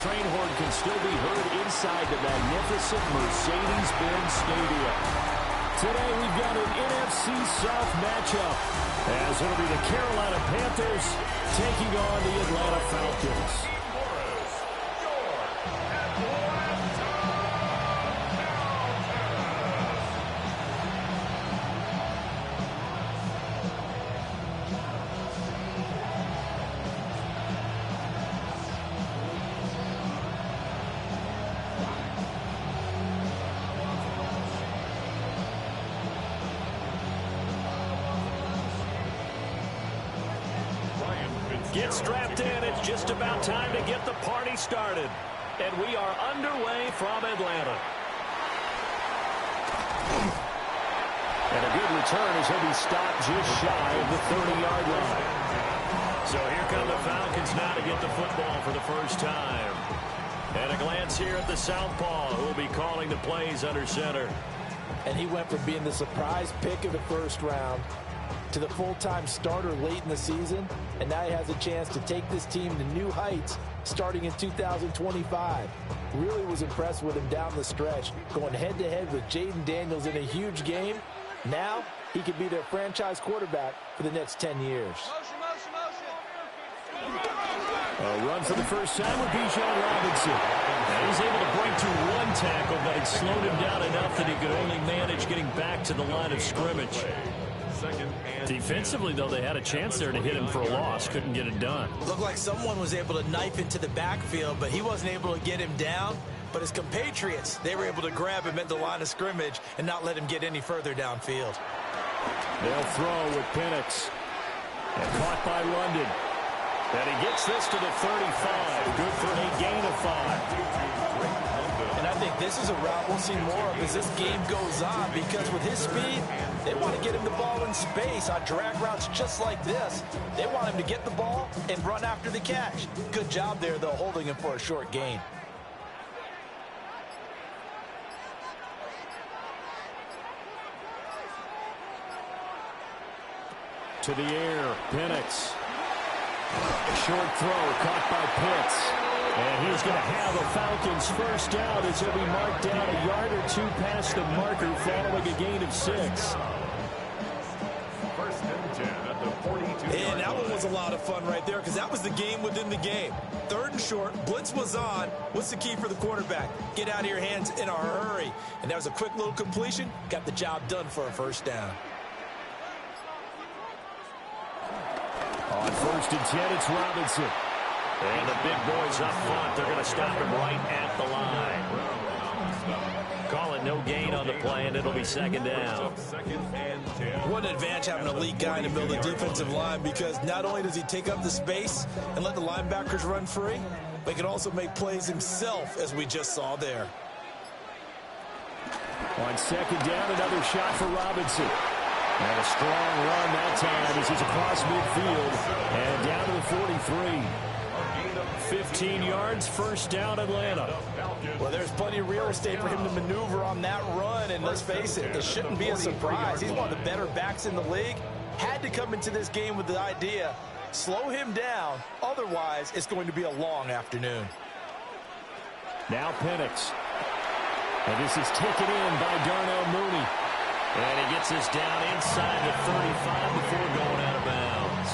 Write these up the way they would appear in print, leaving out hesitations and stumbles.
Train horn can still be heard inside the magnificent Mercedes-Benz Stadium. Today we've got an NFC South matchup, as it'll be the Carolina Panthers taking on the Atlanta Falcons. Get strapped in. It's just about time to get the party started. And we are underway from Atlanta. And a good return as he'll be stopped just shy of the 30-yard line. So here come the Falcons now to get the football for the first time. And a glance here at the southpaw, who will be calling the plays under center. And he went from being the surprise pick of the first round to the full-time starter late in the season, and now he has a chance to take this team to new heights starting in 2025. Really was impressed with him down the stretch, going head-to-head with Jaden Daniels in a huge game. Now he could be their franchise quarterback for the next 10 years. A run for the first time with Bijan Robinson. And he's able to break through one tackle, but it slowed him down enough that he could only manage getting back to the line of scrimmage. Defensively, though, they had a chance there to hit him for a loss. Couldn't get it done. Looked like someone was able to knife into the backfield, but he wasn't able to get him down. But his compatriots, they were able to grab him at the line of scrimmage and not let him get any further downfield. They'll throw with Penix. And caught by London. And he gets this to the 35. Good for a gain of 5. And I think this is a route we'll see more of as this game goes on, because with his speed, they want to get him the ball in space on drag routes just like this. They want him to get the ball and run after the catch. Good job there, though, holding him for a short gain. To the air, Penix. Short throw, caught by Pitts. And he's going to have a Falcons first down as he'll be marked down a yard or two past the marker following a gain of 6. First and 10 at the 42. And that one was a lot of fun right there, because that was the game within the game. Third and short, blitz was on. What's the key for the quarterback? Get out of your hands in a hurry. And that was a quick little completion. Got the job done for a first down. On first and 10, it's Robinson. And the big boys up front, they're going to stop him right at the line. Call it no gain on the play, and it'll be second down. What an advantage having an elite guy in the middle of the defensive line, because not only does he take up the space and let the linebackers run free, but he can also make plays himself, as we just saw there. On second down, another shot for Robinson. And a strong run that time as he's across midfield and down to the 43. 15 yards, first down, Atlanta. Well, there's plenty of real estate for him to maneuver on that run, and let's face it, it shouldn't be a surprise. He's one of the better backs in the league. Had to come into this game with the idea, slow him down, otherwise it's going to be a long afternoon. Now Penix. And this is taken in by Darnell Mooney. And he gets this down inside the 35 before going out of bounds.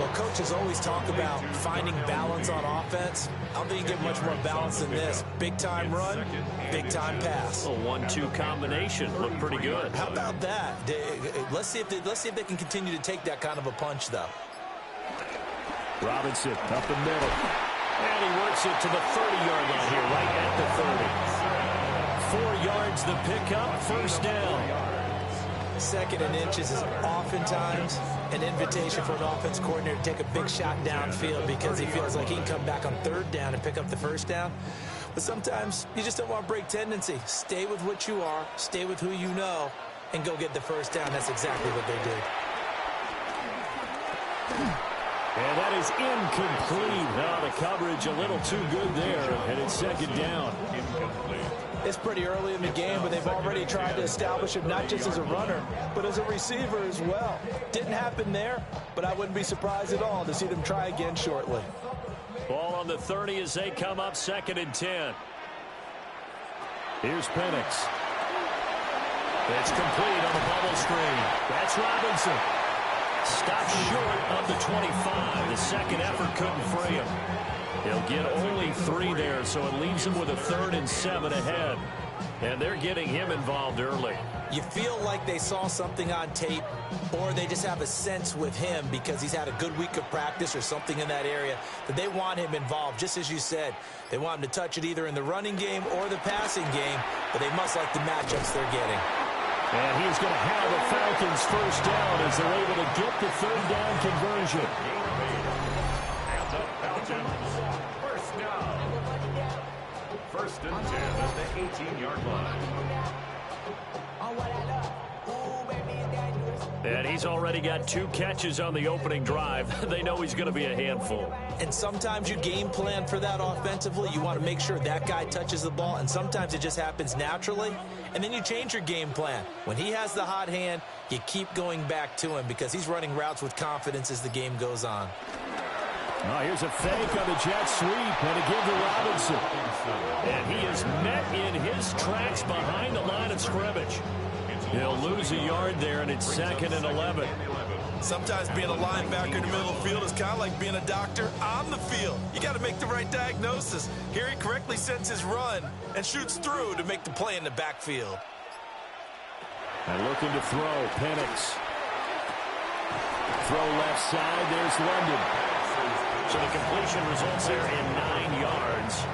Well, coaches always talk about finding balance on offense. I don't think you get much more balance than this. Big-time run, big-time pass. A 1-2 combination. Looked pretty good. How about that? Let's see if they can continue to take that kind of a punch, though. Robinson up the middle. And he works it to the 30-yard line here, right at the 30. 4 yards the pickup, first down. Second and inches is oftentimes an invitation for an offense coordinator to take a big shot downfield, because he feels like he can come back on third down and pick up the first down. But sometimes you just don't want to break tendency. Stay with what you are, stay with who you know, and go get the first down. That's exactly what they did. And that is incomplete. Now the coverage a little too good there, and it's second down. It's pretty early in the game, but they've already tried to establish him not just as a runner, but as a receiver as well. Didn't happen there, but I wouldn't be surprised at all to see them try again shortly. Ball on the 30 as they come up 2nd and 10. Here's Penix. It's complete on the bubble screen. That's Robinson. Stopped short of the 25. The second effort couldn't free him. He'll get only 3 there, so it leaves him with a 3rd and 7 ahead. And they're getting him involved early. You feel like they saw something on tape, or they just have a sense with him because he's had a good week of practice or something in that area that they want him involved. Just as you said, they want him to touch it either in the running game or the passing game, but they must like the matchups they're getting. And he's going to have the Falcons first down as they're able to get the 3rd down conversion. And the Falcons, first down. 1st and 10 at the 18-yard line. And he's already got 2 catches on the opening drive. They know he's going to be a handful. And sometimes you game plan for that offensively. You want to make sure that guy touches the ball, and sometimes it just happens naturally, and then you change your game plan. When he has the hot hand, you keep going back to him because he's running routes with confidence as the game goes on. Oh, here's a fake on the jet sweep, and a give to Robinson. And he is met in his tracks behind the line of scrimmage. He'll lose a yard there, and it's 2nd and 11. Sometimes being a linebacker in the middle of the field is kind of like being a doctor on the field. You got to make the right diagnosis. Here he correctly sets his run and shoots through to make the play in the backfield. And looking to throw, Penix. Throw left side, there's London. So the completion results there in 9 yards.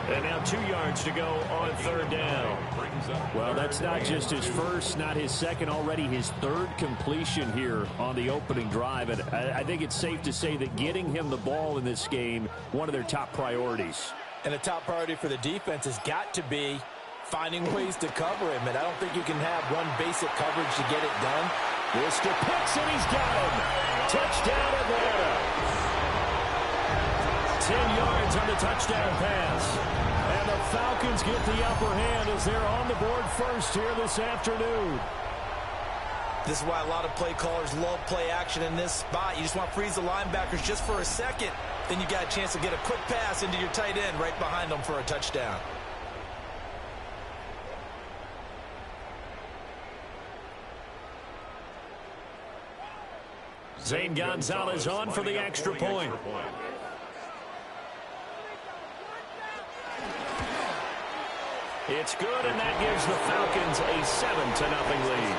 And now 2 yards to go on 3rd down. Well, that's not just his first, not his second, already his 3rd completion here on the opening drive. And I think it's safe to say that getting him the ball in this game, one of their top priorities. And a top priority for the defense has got to be finding ways to cover him. And I don't think you can have one basic coverage to get it done. This to Pitts, and he's got him. Touchdown, Atlanta. 10 yards on the touchdown pass. And the Falcons get the upper hand as they're on the board first here this afternoon. This is why a lot of play callers love play action in this spot. You just want to freeze the linebackers just for a second. Then you got a chance to get a quick pass into your tight end right behind them for a touchdown. Zane Gonzalez on for the extra point. It's good, and that gives the Falcons a 7-0 lead.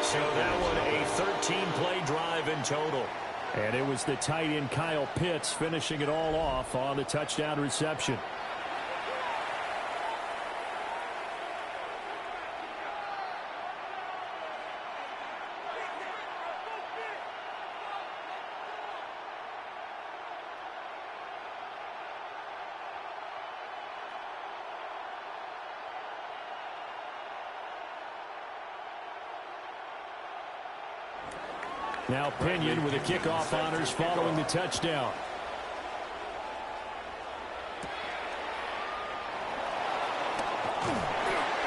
So that one a 13-play drive in total. And it was the tight end Kyle Pitts finishing it all off on the touchdown reception. Now Pinion with the kickoff honors following the touchdown.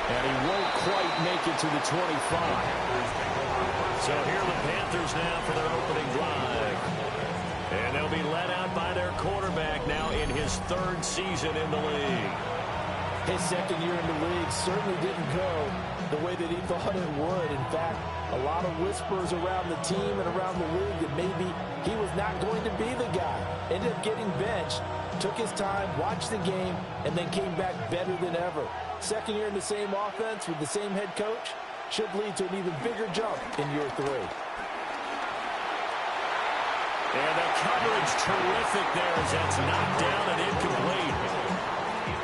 And he won't quite make it to the 25. So here are the Panthers now for their opening drive. And they'll be led out by their quarterback now in his 3rd season in the league. His 2nd year in the league certainly didn't go the way that he thought it would. In fact, a lot of whispers around the team and around the league that maybe he was not going to be the guy. Ended up getting benched, took his time, watched the game, and then came back better than ever. 2nd year in the same offense with the same head coach should lead to an even bigger jump in year 3. And the coverage terrific there as that's knocked down and incomplete.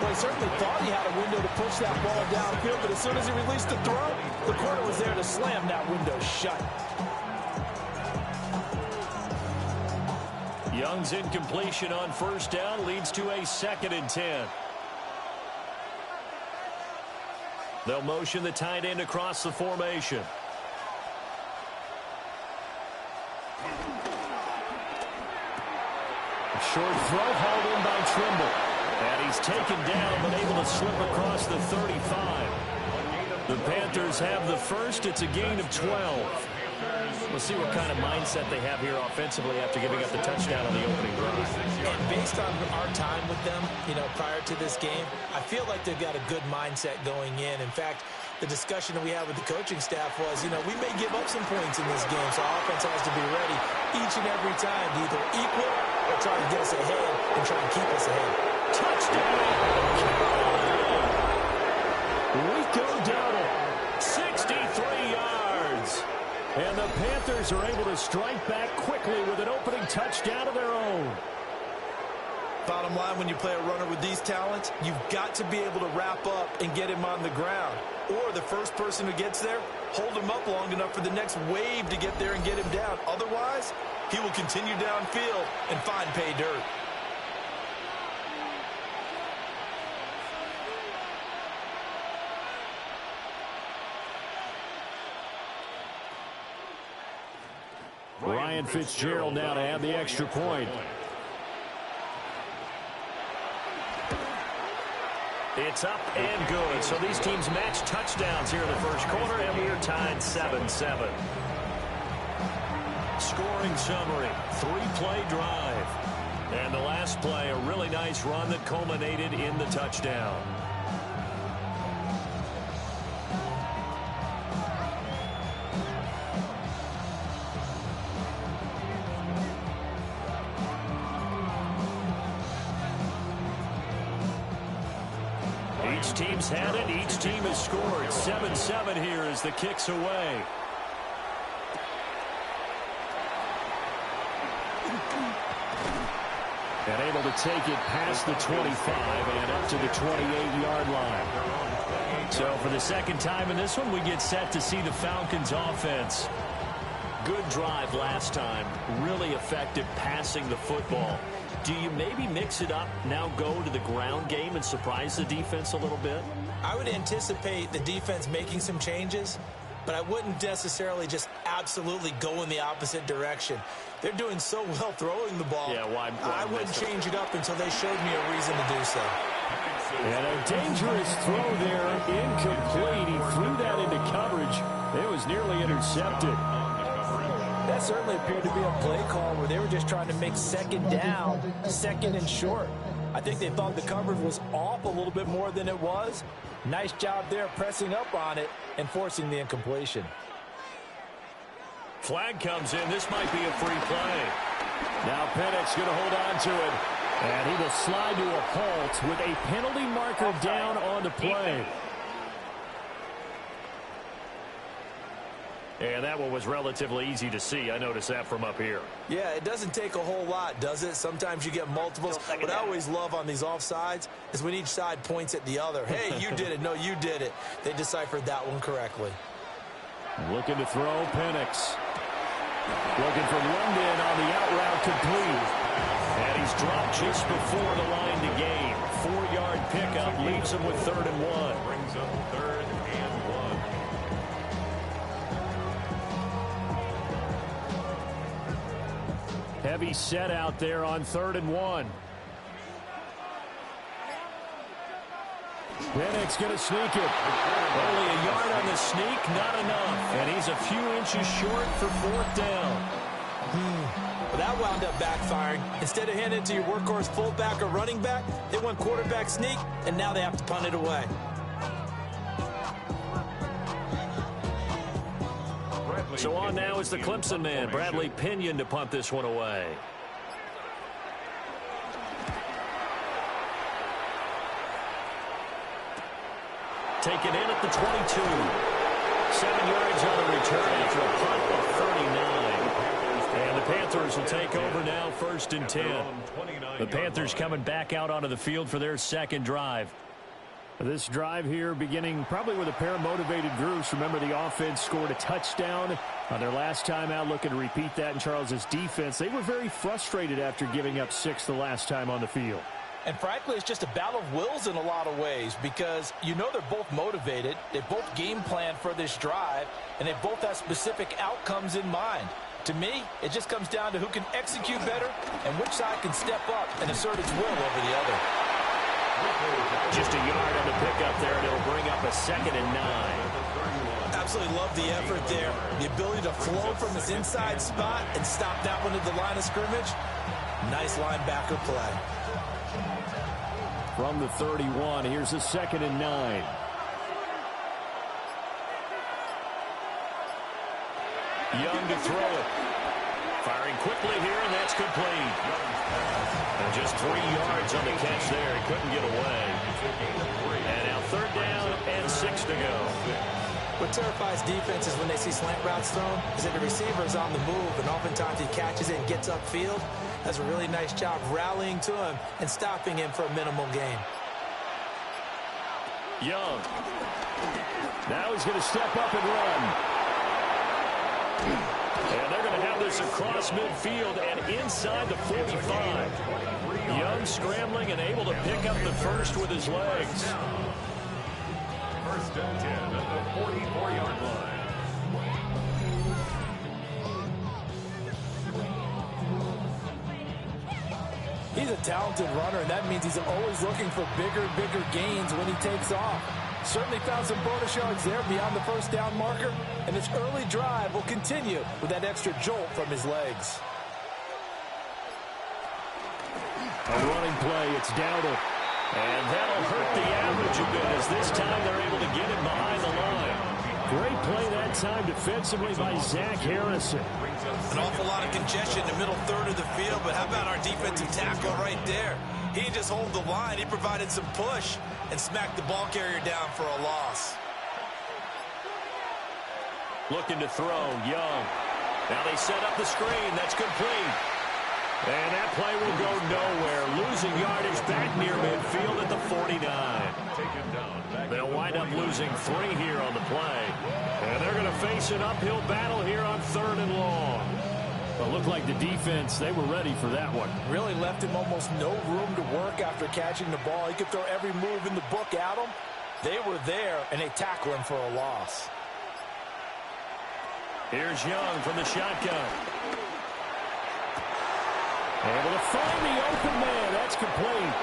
Well, he certainly thought he had a window to push that ball downfield, but as soon as he released the throw, the corner was there to slam that window shut. Young's incompletion on 1st down leads to a 2nd and 10. They'll motion the tight end across the formation. A short throw hauled in by Trimble. And he's taken down, but able to slip across the 35. The Panthers have the first. It's a gain of 12. We'll see what kind of mindset they have here offensively after giving up the touchdown on the opening drive. And based on our time with them, prior to this game, I feel like they've got a good mindset going in. In fact, the discussion that we had with the coaching staff was, we may give up some points in this game, so our offense has to be ready each and every time to either equal or try to get us ahead and try to keep us ahead. Touchdown! Rico Dowdle, 63 yards. And the Panthers are able to strike back quickly with an opening touchdown of their own. Bottom line, when you play a runner with these talents, you've got to be able to wrap up and get him on the ground. Or the first person who gets there, hold him up long enough for the next wave to get there and get him down. Otherwise, he will continue downfield and find pay dirt. Ryan Fitzgerald now to add the extra point. It's up and good. So these teams match touchdowns here in the first quarter, and we are tied 7-7. Scoring summary, 3-play drive. And the last play, a really nice run that culminated in the touchdown. Each team's had it. Each team has scored. 7-7 here as the kick's away. And able to take it past the 25 and up to the 28-yard line. So for the second time in this one, we get set to see the Falcons offense. Good drive last time. Really effective passing the football. Do you maybe mix it up, now go to the ground game and surprise the defense a little bit? I would anticipate the defense making some changes, but I wouldn't necessarily just absolutely go in the opposite direction. They're doing so well throwing the ball. Yeah, why I wouldn't change it up until they showed me a reason to do so. And a dangerous throw there, incomplete. He threw that into coverage. It was nearly intercepted. That certainly appeared to be a play call where they were just trying to make second down, second and short. I think they thought the coverage was off a little bit more than it was. Nice job there pressing up on it and forcing the incompletion. Flag comes in. This might be a free play. Now Penix going to hold on to it. And he will slide to a halt with a penalty marker down on the play. And that one was relatively easy to see. I noticed that from up here. Yeah, it doesn't take a whole lot, does it? Sometimes you get multiples. What I always love on these offsides is when each side points at the other. Hey, you did it. No, you did it. They deciphered that one correctly. Looking to throw, Penix. Looking for London on the out route complete. And he's dropped just before the line to gain. 4-yard pickup leaves him with 3rd and 1. Brings up 3rd and 1. Heavy set out there on 3rd and 1. Penix going to sneak it. Only a yard on the sneak, not enough. And he's a few inches short for 4th down. Well, that wound up backfiring. Instead of handing it to your workhorse fullback or running back, they went quarterback sneak, and now they have to punt it away. So on now is the Clemson man, Bradley Pinion, to punt this one away. Taken in at the 22. 7 yards on the return after a punt of 39. And the Panthers will take over now, 1st and 10. The Panthers coming back out onto the field for their second drive. This drive here beginning probably with a pair of motivated groups. Remember, the offense scored a touchdown on their last time out. Looking to repeat that in Charles's defense. They were very frustrated after giving up 6 the last time on the field. And frankly, it's just a battle of wills in a lot of ways because they're both motivated. They both game plan for this drive, and they both have specific outcomes in mind. To me, it just comes down to who can execute better and which side can step up and assert its will over the other. Just a yard on the pickup there, and it'll bring up a 2nd and 9. Absolutely love the effort there. The ability to flow from his inside spot and stop that one at the line of scrimmage. Nice linebacker play. From the 31, here's a 2nd and 9. Young to throw it. Firing quickly here, and that's complete. And just 3 yards on the catch there. He couldn't get away. And now 3rd down and 6 to go. What terrifies defenses when they see slant routes thrown is that the receiver is on the move, and oftentimes he catches it and gets upfield. Does a really nice job rallying to him and stopping him for a minimal gain. Young. Now he's going to step up and run. And they're going to have this across midfield and inside the 45. Young scrambling and able to pick up the first with his legs. 1st and 10 at the 44-yard line. He's a talented runner, and that means he's always looking for bigger gains when he takes off. Certainly found some bonus yards there beyond the 1st down marker, and this early drive will continue with that extra jolt from his legs. A running play, it's Dowdle. And that'll hurt the average a bit as this time they're able to get him behind the line. Great play that time defensively by Zach Harrison. An awful lot of congestion in the middle 3rd of the field, but how about our defensive tackle right there? He didn't just hold the line, he provided some push and smacked the ball carrier down for a loss. Looking to throw, Young. Now they set up the screen, that's complete. And that play will go nowhere. Losing yardage back near midfield at the 49. They'll wind up losing 3 here on the play. And they're going to face an uphill battle here on 3rd and long. But looked like the defense, they were ready for that one. Really left him almost no room to work after catching the ball. He could throw every move in the book at him. They were there, and they tackle him for a loss. Here's Young from the shotgun. Able to find the open man. That's complete.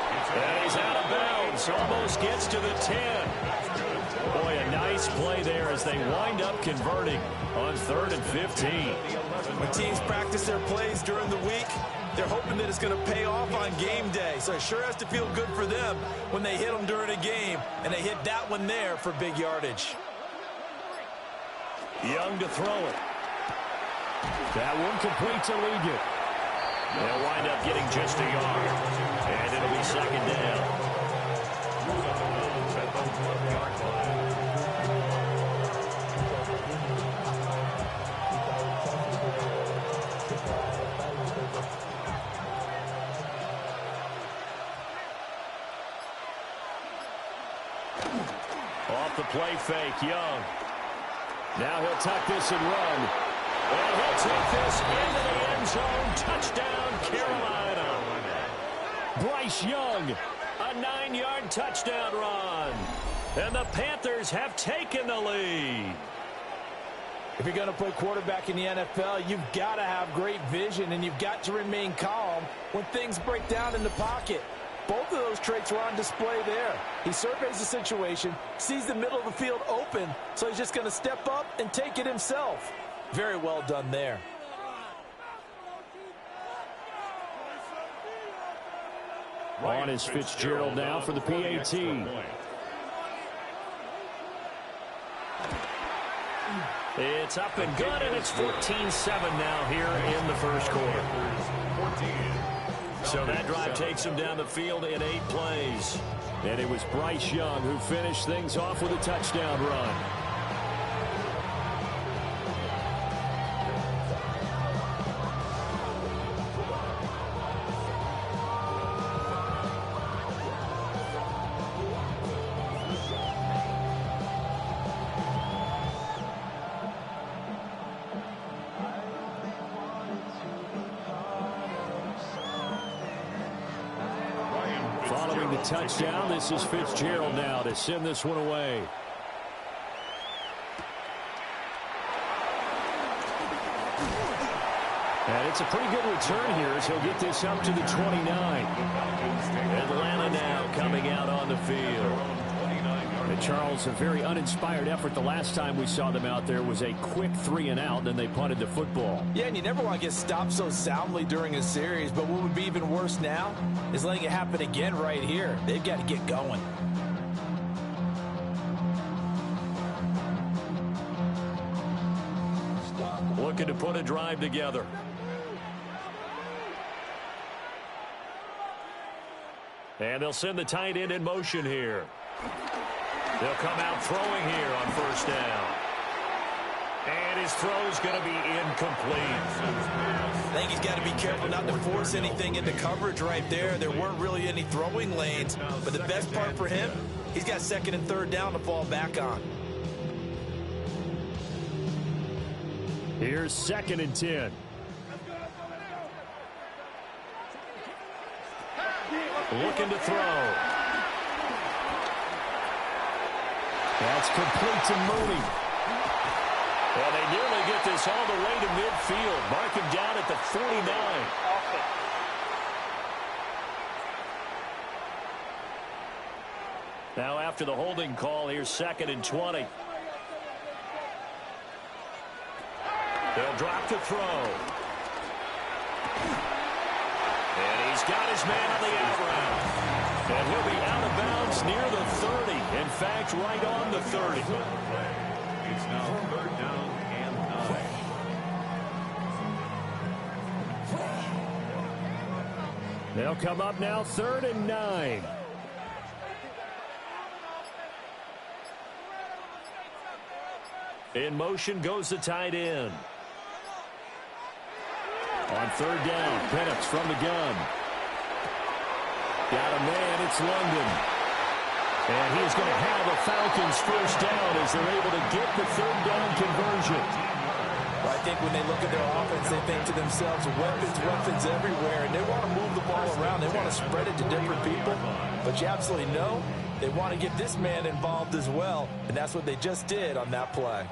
And he's out of bounds. Almost gets to the 10. Boy, a nice play there as they wind up converting on 3rd and 15. When teams practice their plays during the week, they're hoping that it's going to pay off on game day. So it sure has to feel good for them when they hit them during a game. And they hit that one there for big yardage. Young to throw it. That one complete to Leggett. They'll wind up getting just a yard. And it'll be 2nd down. Off the play fake, Young. Now he'll tuck this and run. And he'll take this into the end zone. Touchdown, Carolina. Bryce Young, a 9-yard touchdown run. And the Panthers have taken the lead. If you're going to play quarterback in the NFL, you've got to have great vision, and you've got to remain calm when things break down in the pocket. Both of those traits were on display there. He surveys the situation, sees the middle of the field open, so he's just going to step up and take it himself. Very well done there. On is Fitzgerald now for the PAT. It's up and good, and it's 14-7 now here in the first quarter. So that drive takes him down the field in 8 plays. And it was Bryce Young who finished things off with a touchdown run. Following the touchdown, this is Fitzgerald now to send this one away. And it's a pretty good return here as he'll get this up to the 29. Atlanta now coming out on the field. And Charles, a very uninspired effort the last time we saw them out there was a quick 3-and-out, then they punted the football. Yeah, and you never want to get stopped so soundly during a series, but what would be even worse now is letting it happen again right here. They've got to get going. Looking to put a drive together. And they'll send the tight end in motion here. They'll come out throwing here on first down. And his throw's going to be incomplete. I think he's got to be careful not to force anything into coverage right there. There weren't really any throwing lanes. But the best part for him, he's got second and third down to fall back on. Here's 2nd and 10. Looking to throw. That's complete to Mooney. Well, they nearly get this all the way to midfield. Mark him down at the 49. Now after the holding call, here's 2nd and 20. They'll drop to throw. And he's got his man on the out route. And he'll be out of bounds near the 30. In fact, right on the 30. It's now 3rd down and 9. They'll come up now 3rd and 9. In motion goes the tight end. On 3rd down, Penix from the gun. Got a man, it's London. And he is going to have a Falcons first down as they're able to get the 3rd down conversion. Well, I think when they look at their offense, they think to themselves, weapons everywhere, and they want to move the ball around. They want to spread it to different people. But you absolutely know they want to get this man involved as well, and that's what they just did on that play.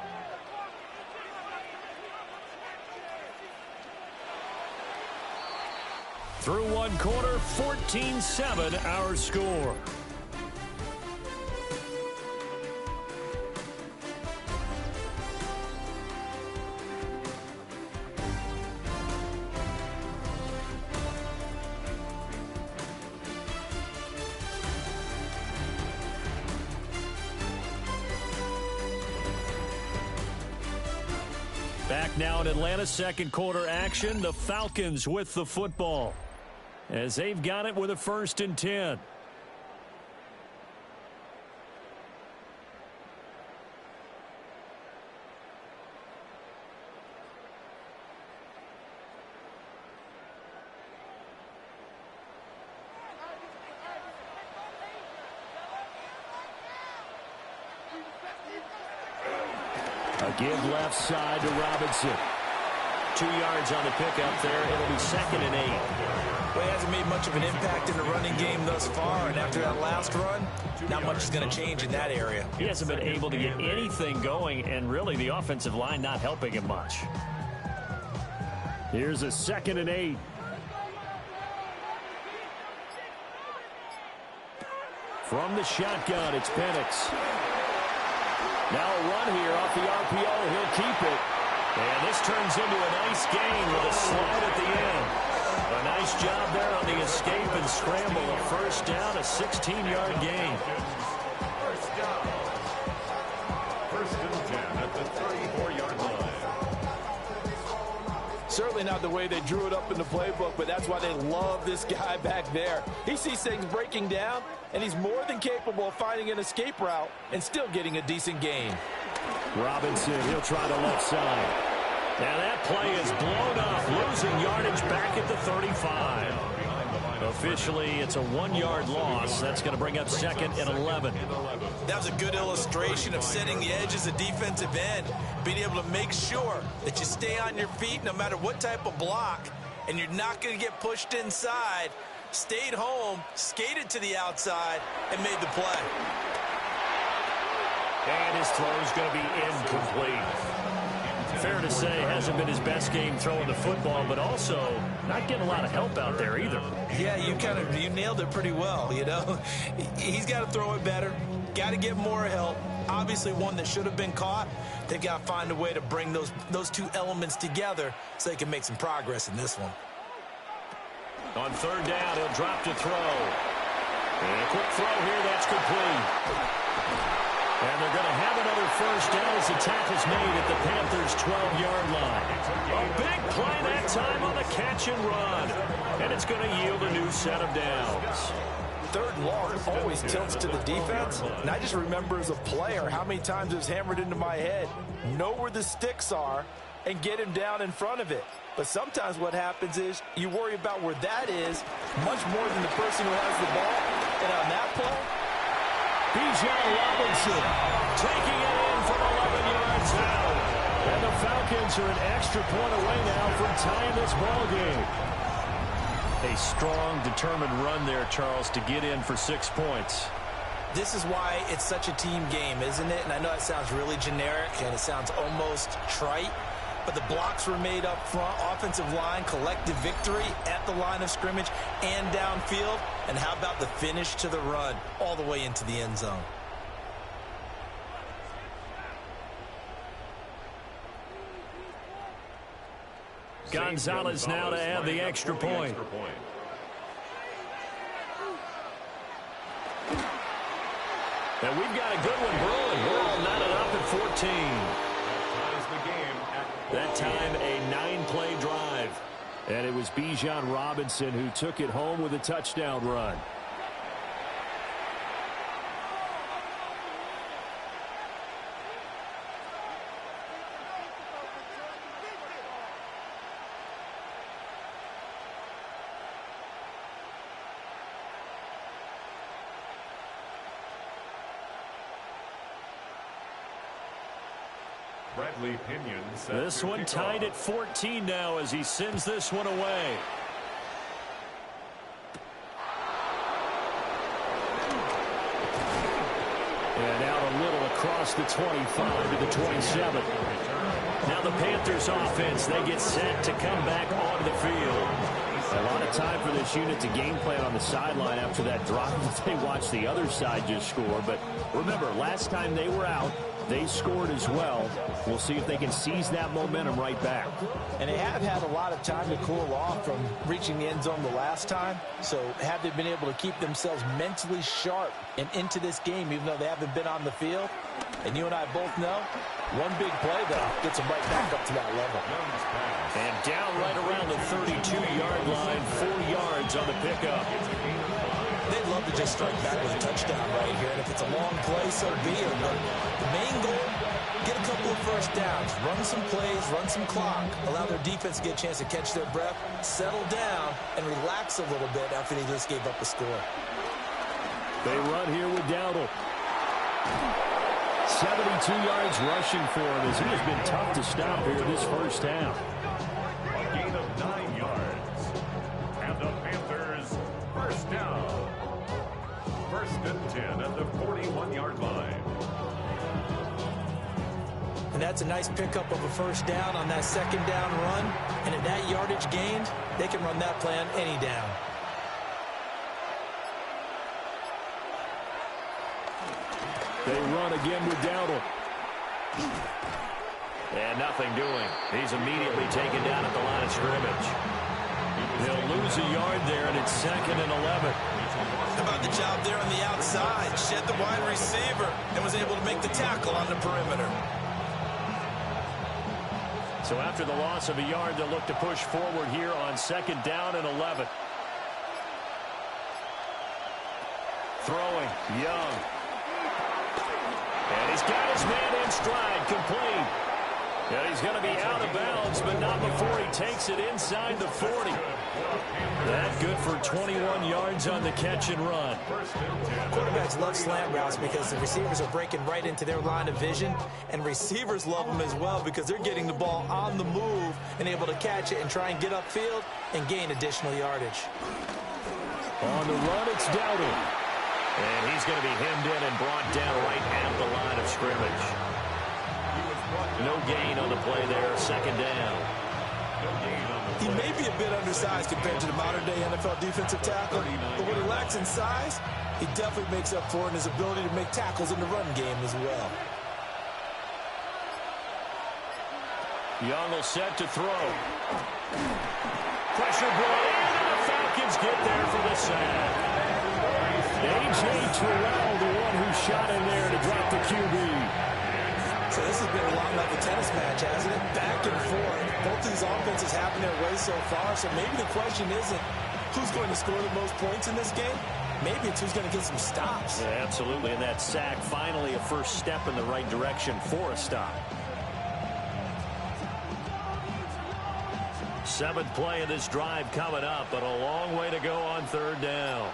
Through one quarter, 14-7 our score. Back now in Atlanta, 2nd quarter action. The Falcons with the football, as they've got it with a 1st and 10. A give left side to Robinson. 2 yards on the pickup there. It'll be 2nd and 8. Well, he hasn't made much of an impact in the running game thus far, and after that last run, not much is going to change in that area. He hasn't been able to get anything going, and really the offensive line not helping him much. Here's a 2nd and 8. From the shotgun, it's Penix. Now a run here off the RPO. He'll keep it. And this turns into a nice gain with a slide at the end. A nice job there on the escape and scramble. A first down, a 16-yard gain. First down. 1st and 10 at the 34-yard line. Certainly not the way they drew it up in the playbook, but that's why they love this guy back there. He sees things breaking down, and he's more than capable of finding an escape route and still getting a decent gain. Robinson, he'll try the left side. Now that play is blown up, losing yardage back at the 35. Officially, it's a 1-yard loss. That's going to bring up 2nd and 11. That was a good illustration of setting the edge as a defensive end, being able to make sure that you stay on your feet no matter what type of block, and you're not going to get pushed inside. Stayed home, skated to the outside, and made the play. And his throw is going to be incomplete. Fair to say, hasn't been his best game throwing the football, but also not getting a lot of help out there either. Yeah, you nailed it pretty well, you know. He's got to throw it better, got to get more help. Obviously one that should have been caught. They've got to find a way to bring those two elements together so they can make some progress in this one. On third down, he'll drop to throw. And a quick throw here, that's complete. And they're going to have another first down as the tackle's made at the Panthers' 12-yard line. A big play that time on the catch and run. And it's going to yield a new set of downs. Third and long always tilts to the defense. And I just remember as a player how many times it was hammered into my head. Know where the sticks are and get him down in front of it. But sometimes what happens is you worry about where that is much more than the person who has the ball. And on that play, Bijan Robinson taking it in from 11 yards out. And the Falcons are an extra point away now from tying this ball game. A strong, determined run there, Charles, to get in for 6 points. this is why it's such a team game, isn't it? And I know it sounds really generic and it sounds almost trite, but the blocks were made up front, offensive line, collective victory at the line of scrimmage and downfield. And how about the finish to the run all the way into the end zone? Gonzalez now to add the extra point. And we've got a good one brewing. We're all knotted up at 14. That time a 9-play drive. And it was Bijan Robinson who took it home with a touchdown run. This one tied at 14 now as he sends this one away. And out a little across the 25 to the 27. Now the Panthers offense, they get set to come back onto the field. A lot of time for this unit to game plan on the sideline after that drop that they watched the other side just score. But remember, last time they were out, they scored as well. We'll see if they can seize that momentum right back. And they have had a lot of time to cool off from reaching the end zone the last time. So have they been able to keep themselves mentally sharp and into this game even though they haven't been on the field? And you and I both know, one big play, though, gets them right back up to that level. And down right around the 32-yard line, 4 yards on the pickup. They'd love to just strike back with a touchdown right here. And if it's a long play, so be it. But the main goal, get a couple of first downs, run some plays, run some clock, allow their defense to get a chance to catch their breath, settle down, and relax a little bit after they just gave up a score. They run here with Dowdle. 72 yards rushing for him as he has been tough to stop here this first half. A gain of 9 yards. And the Panthers first down. First and 10 at the 41-yard line. And that's a nice pickup of a first down on that second down run. And at that yardage gained, they can run that play on any down. They run again with Dowdle. And nothing doing. He's immediately taken down at the line of scrimmage. They'll lose a yard there, and it's 2nd and 11. How about the job there on the outside? Shed the wide receiver and was able to make the tackle on the perimeter. So after the loss of a yard, they'll look to push forward here on 2nd down and 11. Throwing, Young. And he's got his man in stride, complete. And he's going to be out of bounds, but not before he takes it inside the 40. That good for 21 yards on the catch and run. Quarterbacks love slant routes because the receivers are breaking right into their line of vision, and receivers love them as well because they're getting the ball on the move and able to catch it and try and get upfield and gain additional yardage. On the run, it's Dowdle. And he's going to be hemmed in and brought down right at the line of scrimmage. No gain on the play there, 2nd down. He may be a bit undersized compared to the modern-day NFL defensive tackle, but what he lacks in size, he definitely makes up for in his ability to make tackles in the run game as well. Young will set to throw. Pressure brought in, and the Falcons get there for the sack. A.J. Terrell, the one who shot in there to drop the QB. So this has been a lot like a tennis match, hasn't it? Back and forth. Both these offenses having their way so far, so maybe the question isn't who's going to score the most points in this game. Maybe it's who's going to get some stops. Yeah, absolutely, and that sack finally a first step in the right direction for a stop. Seventh play of this drive coming up, but a long way to go on third down.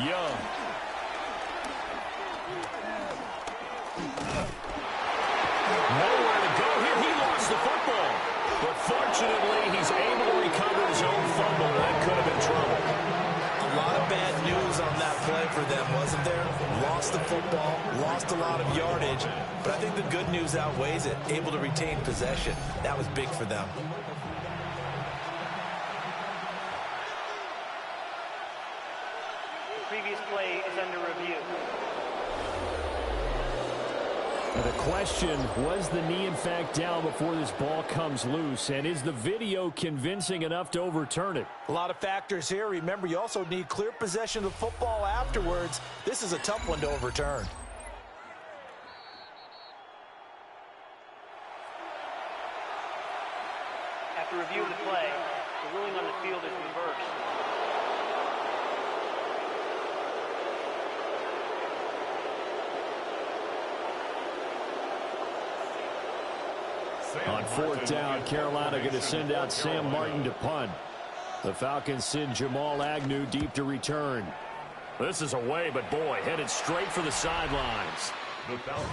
Young. Nowhere to go here. He lost the football. But fortunately, he's able to recover his own fumble. That could have been trouble. A lot of bad news on that play for them, wasn't there? Lost the football, lost a lot of yardage. But I think the good news outweighs it. Able to retain possession. That was big for them. Previous play is under review. Now the question, was the knee in fact down before this ball comes loose? And is the video convincing enough to overturn it? A lot of factors here. Remember, you also need clear possession of the football afterwards. This is a tough one to overturn. After review of the play, the ruling on the field is reversed. On fourth down, Carolina going to send out Sam Martin to punt. The Falcons send Jamal Agnew deep to return. This is away, but boy, headed straight for the sidelines.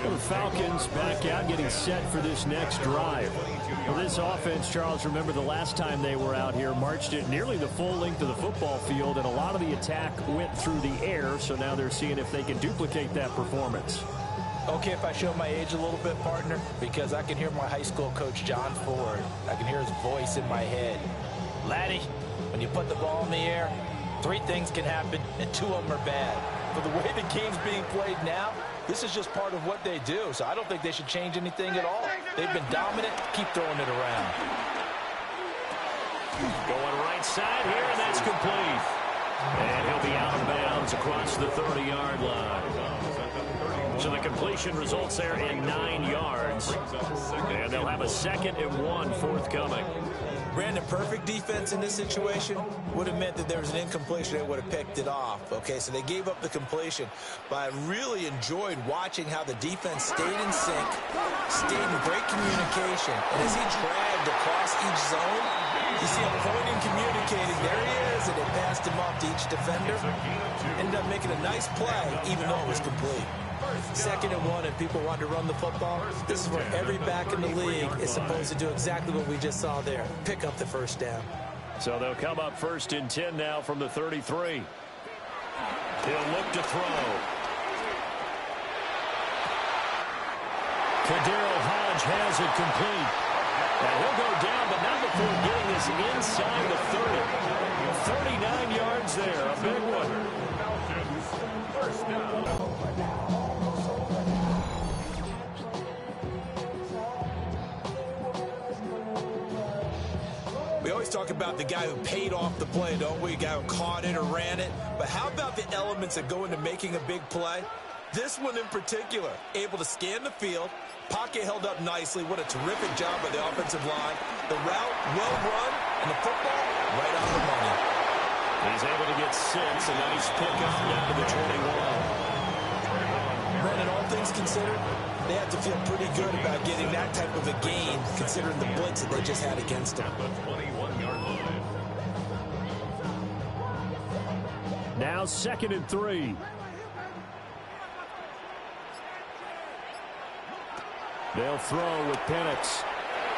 The Falcons back out, getting set for this next drive. Well, this offense, Charles, remember the last time they were out here, marched it nearly the full length of the football field, and a lot of the attack went through the air, so now they're seeing if they can duplicate that performance. Okay, if I show my age a little bit, partner, because I can hear my high school coach, John Ford. I can hear his voice in my head. Laddie, when you put the ball in the air, 3 things can happen, and 2 of them are bad. But the way the game's being played now, this is just part of what they do, so I don't think they should change anything at all. They've been dominant. Keep throwing it around. Going right side here, and that's complete. And he'll be out of bounds across the 30-yard line. So the completion results there in 9 yards. And they'll have a 2nd and 1 forthcoming. Brandon, perfect defense in this situation would have meant that there was an incompletion. They would have picked it off. Okay, so they gave up the completion. But I really enjoyed watching how the defense stayed in sync, stayed in great communication. And as he dragged across each zone, you see him pointing, communicating. There he is, and they passed him off to each defender. Ended up making a nice play, even though it was complete. 2nd and 1, and people want to run the football. This is where every back in the league is supposed to do exactly what we just saw there. Pick up the first down. So they'll come up 1st and 10 now from the 33. He'll look to throw. Kadarius Hodge has it complete. And he'll go down, but not before getting this inside the 30. 39 yards there, a big one. First down. We always talk about the guy who paid off the play, don't we? The guy who caught it or ran it. But how about the elements that go into making a big play? This one in particular, able to scan the field, pocket held up nicely. What a terrific job by the offensive line. The route, well run, and the football, right on the money. He's able to get 6, a nice pickup down to the 21. Brandon, all things considered, they have to feel pretty good about getting that type of a gain, considering the blitz that they just had against them. Now 2nd and 3. They'll throw with Penix.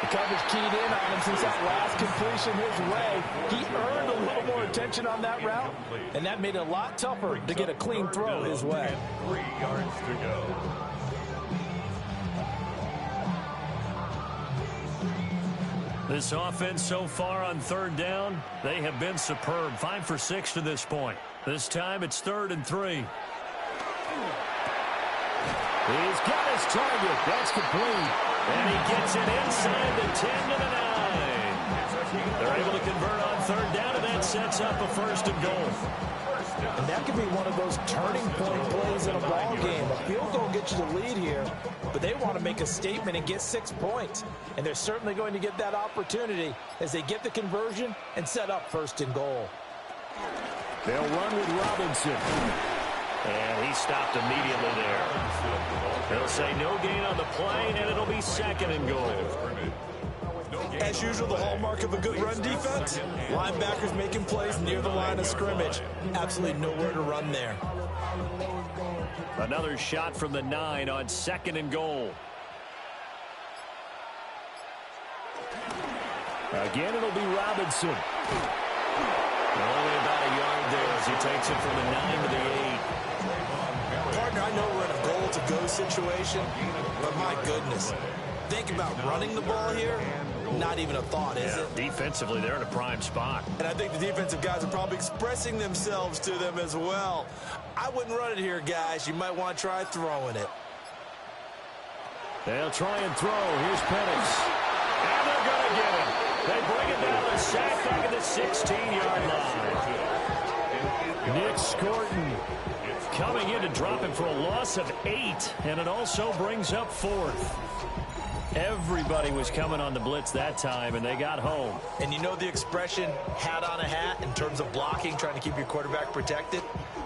The coverage keyed in on him since that last completion his way. He earned a little more attention on that route, and that made it a lot tougher to get a clean throw his way. 3 yards to go. This offense so far on third down, they have been superb. 5 for 6 to this point. This time it's 3rd and 3. He's got his target. That's complete. And he gets it inside the 10 to the 9. They're able to convert on third down, and that sets up a 1st and goal. And that could be one of those turning point plays in a ball game. A field goal gets you the lead here, but they want to make a statement and get 6 points. And they're certainly going to get that opportunity as they get the conversion and set up 1st and goal. They'll run with Robinson. And he stopped immediately there. They'll say no gain on the play, and it'll be 2nd and goal. As usual, the hallmark of a good run defense, linebackers making plays near the line of scrimmage. Absolutely nowhere to run there. Another shot from the 9 on 2nd and goal. Again, it'll be Robinson. Only about a yard there as he takes it from the 9 to the 8. Partner, I know we're in a goal-to-go situation, but my goodness. Think about running the ball here. Not even a thought, is it? Defensively, they're in a prime spot. And I think the defensive guys are probably expressing themselves to them as well. I wouldn't run it here, guys. You might want to try throwing it. They'll try and throw. Here's Penix. And they're going to get it. They bring it down the sack back at the 16-yard line. Nick Scorton coming in to drop him for a loss of 8. And it also brings up 4th. Everybody was coming on the blitz that time, and they got home. And you know the expression, hat on a hat, in terms of blocking, trying to keep your quarterback protected?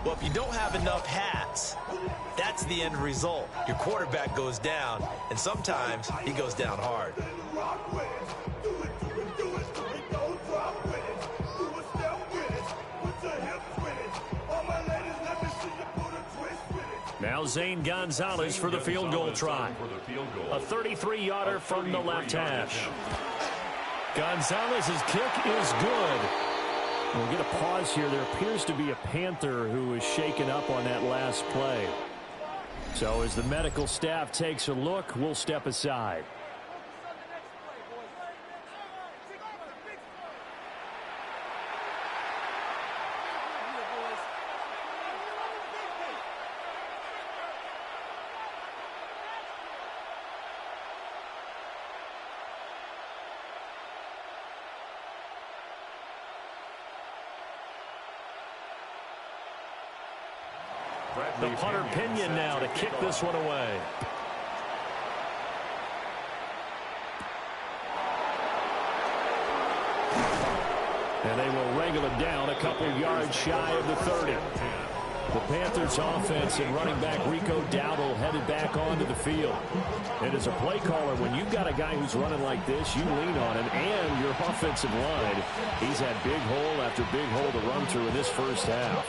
Well, if you don't have enough hats, that's the end result. Your quarterback goes down, and sometimes he goes down hard. Now Zane Gonzalez for the field goal try. A 33-yarder from the left hash. Gonzalez's kick is good. We'll get a pause here. There appears to be a Panther who is shaken up on that last play. So as the medical staff takes a look, we'll step aside. The punter Pinion now to kick this one away. And they will wrangle it down a couple yards shy of the 30. The Panthers offense and running back Rico Dowdle headed back onto the field. And as a play caller, when you've got a guy who's running like this, you lean on him and your offensive line. He's had big hole after big hole to run through in this first half.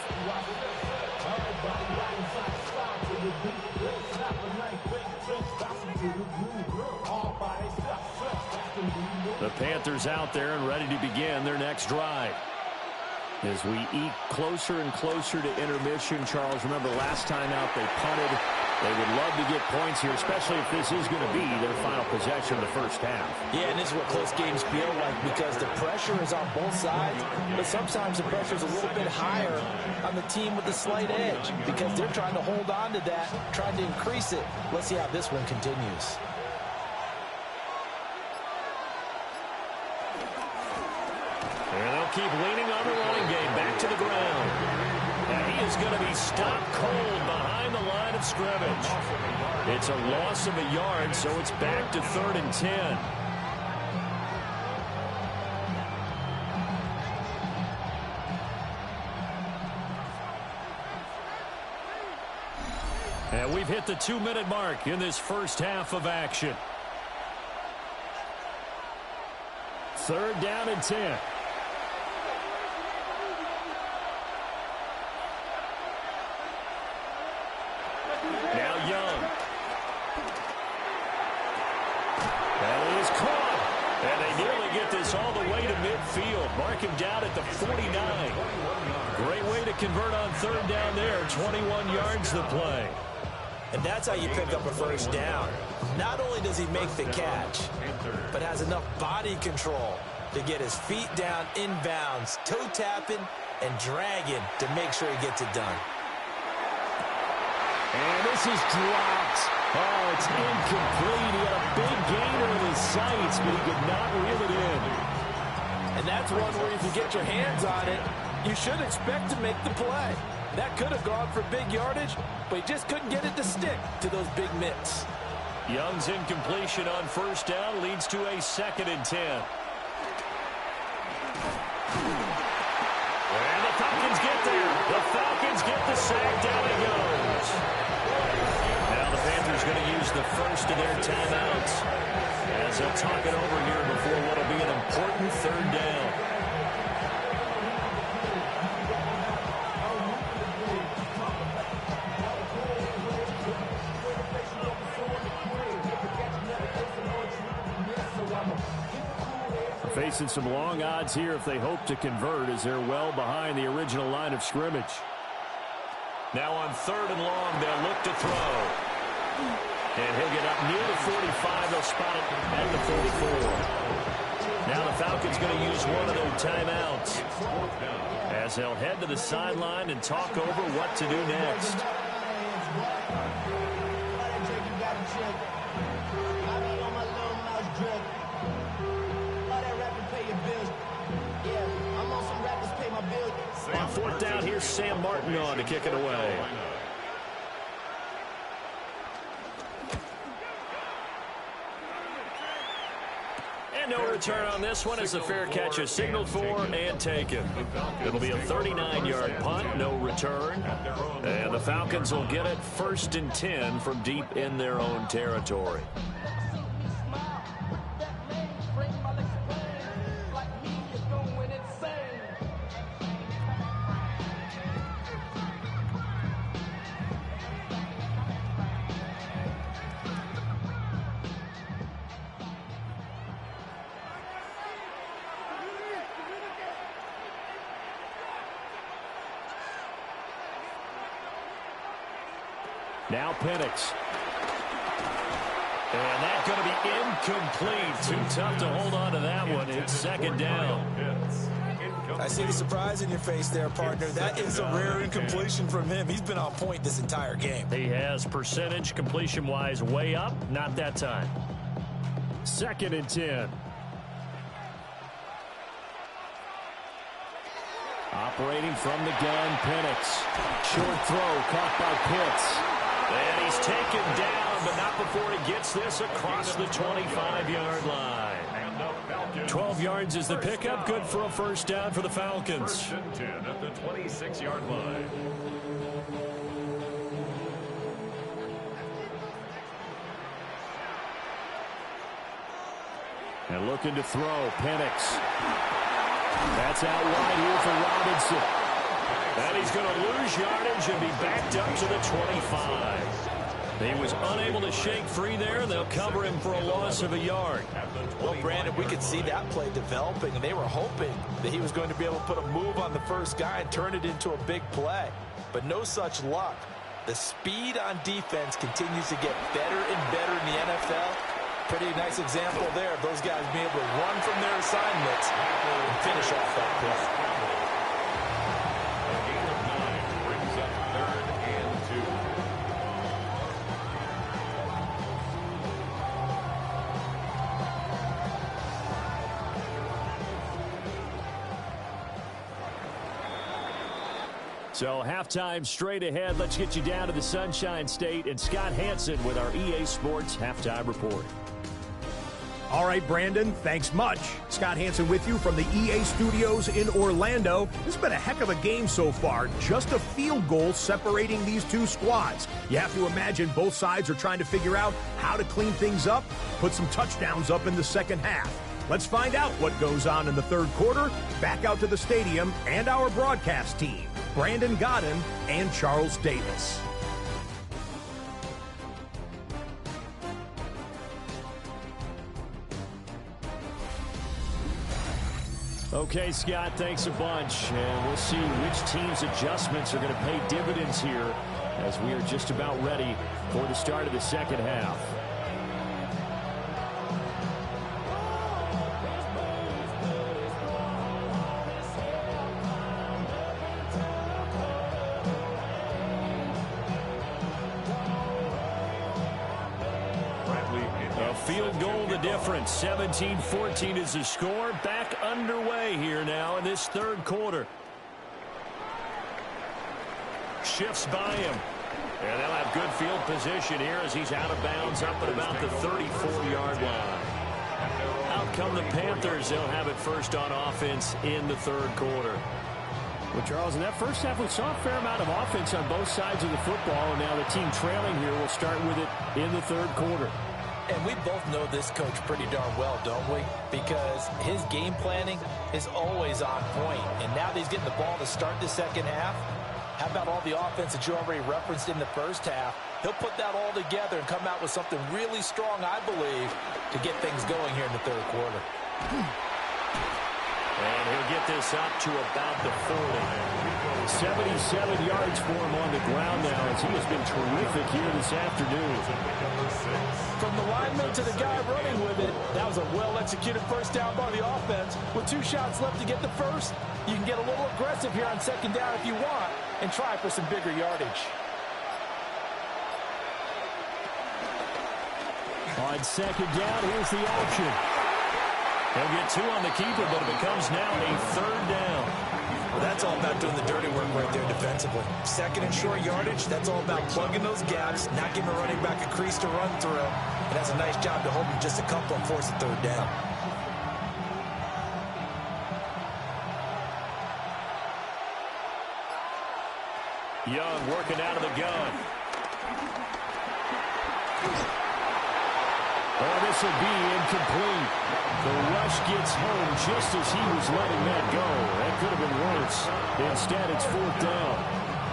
The Panthers out there and ready to begin their next drive. As we eke closer and closer to intermission, Charles, remember last time out they punted. They would love to get points here, especially if this is going to be their final possession of the first half. Yeah, and this is what close games feel like because the pressure is on both sides, but sometimes the pressure is a little bit higher on the team with the slight edge because they're trying to hold on to that, trying to increase it. Let's see how this one continues. And they'll keep leaning on the running game back to the ground. And he is going to be stopped cold behind the line of scrimmage. It's a loss of a yard, so it's back to 3rd and 10. And we've hit the 2-minute mark in this first half of action. 3rd down and 10. Now Young. That is caught. And they nearly get this all the way to midfield. Mark him down at the 49. Great way to convert on 3rd down there. 21 yards the play. And that's how you pick up a first down. Not only does he make the catch, but has enough body control to get his feet down inbounds, toe tapping and dragging to make sure he gets it done. And this is dropped. Oh, it's incomplete. He had a big gainer in his sights, but he could not reel it in. And that's one where if you get your hands on it, you should expect to make the play. That could have gone for big yardage, but he just couldn't get it to stick to those big mitts. Young's incompletion on first down leads to a 2nd and 10. And the Falcons get there. The Falcons get the sack. Down it goes. Now the Panthers going to use the first of their timeouts as they'll talk it over here before what will be an important 3rd down. Facing some long odds here if they hope to convert, as they're well behind the original line of scrimmage. Now on 3rd and long, they'll look to throw. And he'll get up near the 45. They'll spot it at the 44. Now the Falcons going to use one of their timeouts as they'll head to the sideline and talk over what to do next. On 4th down, here's Sam Martin on to kick it away. And no return on this one as the fair catch is signaled for and taken. It'll be a 39-yard punt, no return. And the Falcons will get it 1st and 10 from deep in their own territory. Now Penix. And that's going to be incomplete. Too tough to hold on to that one. It's 2nd down. I see the surprise in your face there, partner. That is a rare incompletion from him. He's been on point this entire game. He has percentage completion-wise way up. Not that time. 2nd and 10. Operating from the gun, Penix. Short throw caught by Pitts. And he's taken down, but not before he gets this across the 25-yard line. 12 yards is the pickup. Good for a 1st down for the Falcons. 1st and 10 at the 26-yard line. And looking to throw, Penix. That's out wide here for Robinson. And he's going to lose yardage and be backed up to the 25. He was unable to shake free there, and they'll cover him for a loss of a yard. Well, Brandon, we could see that play developing, and they were hoping that he was going to be able to put a move on the first guy and turn it into a big play. But no such luck. The speed on defense continues to get better and better in the NFL. Pretty nice example there of those guys being able to run from their assignments and finish off that play. A gain of 9 brings up 3rd and 2. So halftime straight ahead. Let's get you down to the Sunshine State and Scott Hansen with our EA Sports Halftime Report. All right, Brandon, thanks much. Scott Hansen with you from the EA Studios in Orlando. This has been a heck of a game so far. Just a field goal separating these two squads. You have to imagine both sides are trying to figure out how to clean things up, put some touchdowns up in the second half. Let's find out what goes on in the 3rd quarter. Back out to the stadium and our broadcast team, Brandon Godden and Charles Davis. Okay, Scott, thanks a bunch. And we'll see which team's adjustments are going to pay dividends here as we are just about ready for the start of the second half. Field goal the difference. 17-14 is the score. Back underway here now in this third quarter. Shifts by him. And they'll have good field position here as he's out of bounds up at about the 34-yard line. Out come the Panthers. They'll have it first on offense in the third quarter. Well, Charles, in that first half, we saw a fair amount of offense on both sides of the football. And now the team trailing here will start with it in the third quarter. And we both know this coach pretty darn well, don't we? Because his game planning is always on point. And now that he's getting the ball to start the second half, how about all the offense that you already referenced in the first half? He'll put that all together and come out with something really strong, I believe, to get things going here in the third quarter. And he'll get this up to about the 40. 77 yards for him on the ground now as he has been terrific here this afternoon. From the lineman to the guy running with it, that was a well-executed first down by the offense. With 2 shots left to get the first, you can get a little aggressive here on second down if you want and try for some bigger yardage. On second down, here's the option. He'll get 2 on the keeper, but it becomes now a third down. Well, that's all about doing the dirty work right there defensively. Second and short yardage, that's all about plugging those gaps, not giving a running back a crease to run through. And that's a nice job to hold him just a couple and force a third down. Young working out of the gun. Oh, this will be incomplete. The rush gets home just as he was letting that go. That could have been worse. Instead, it's fourth down.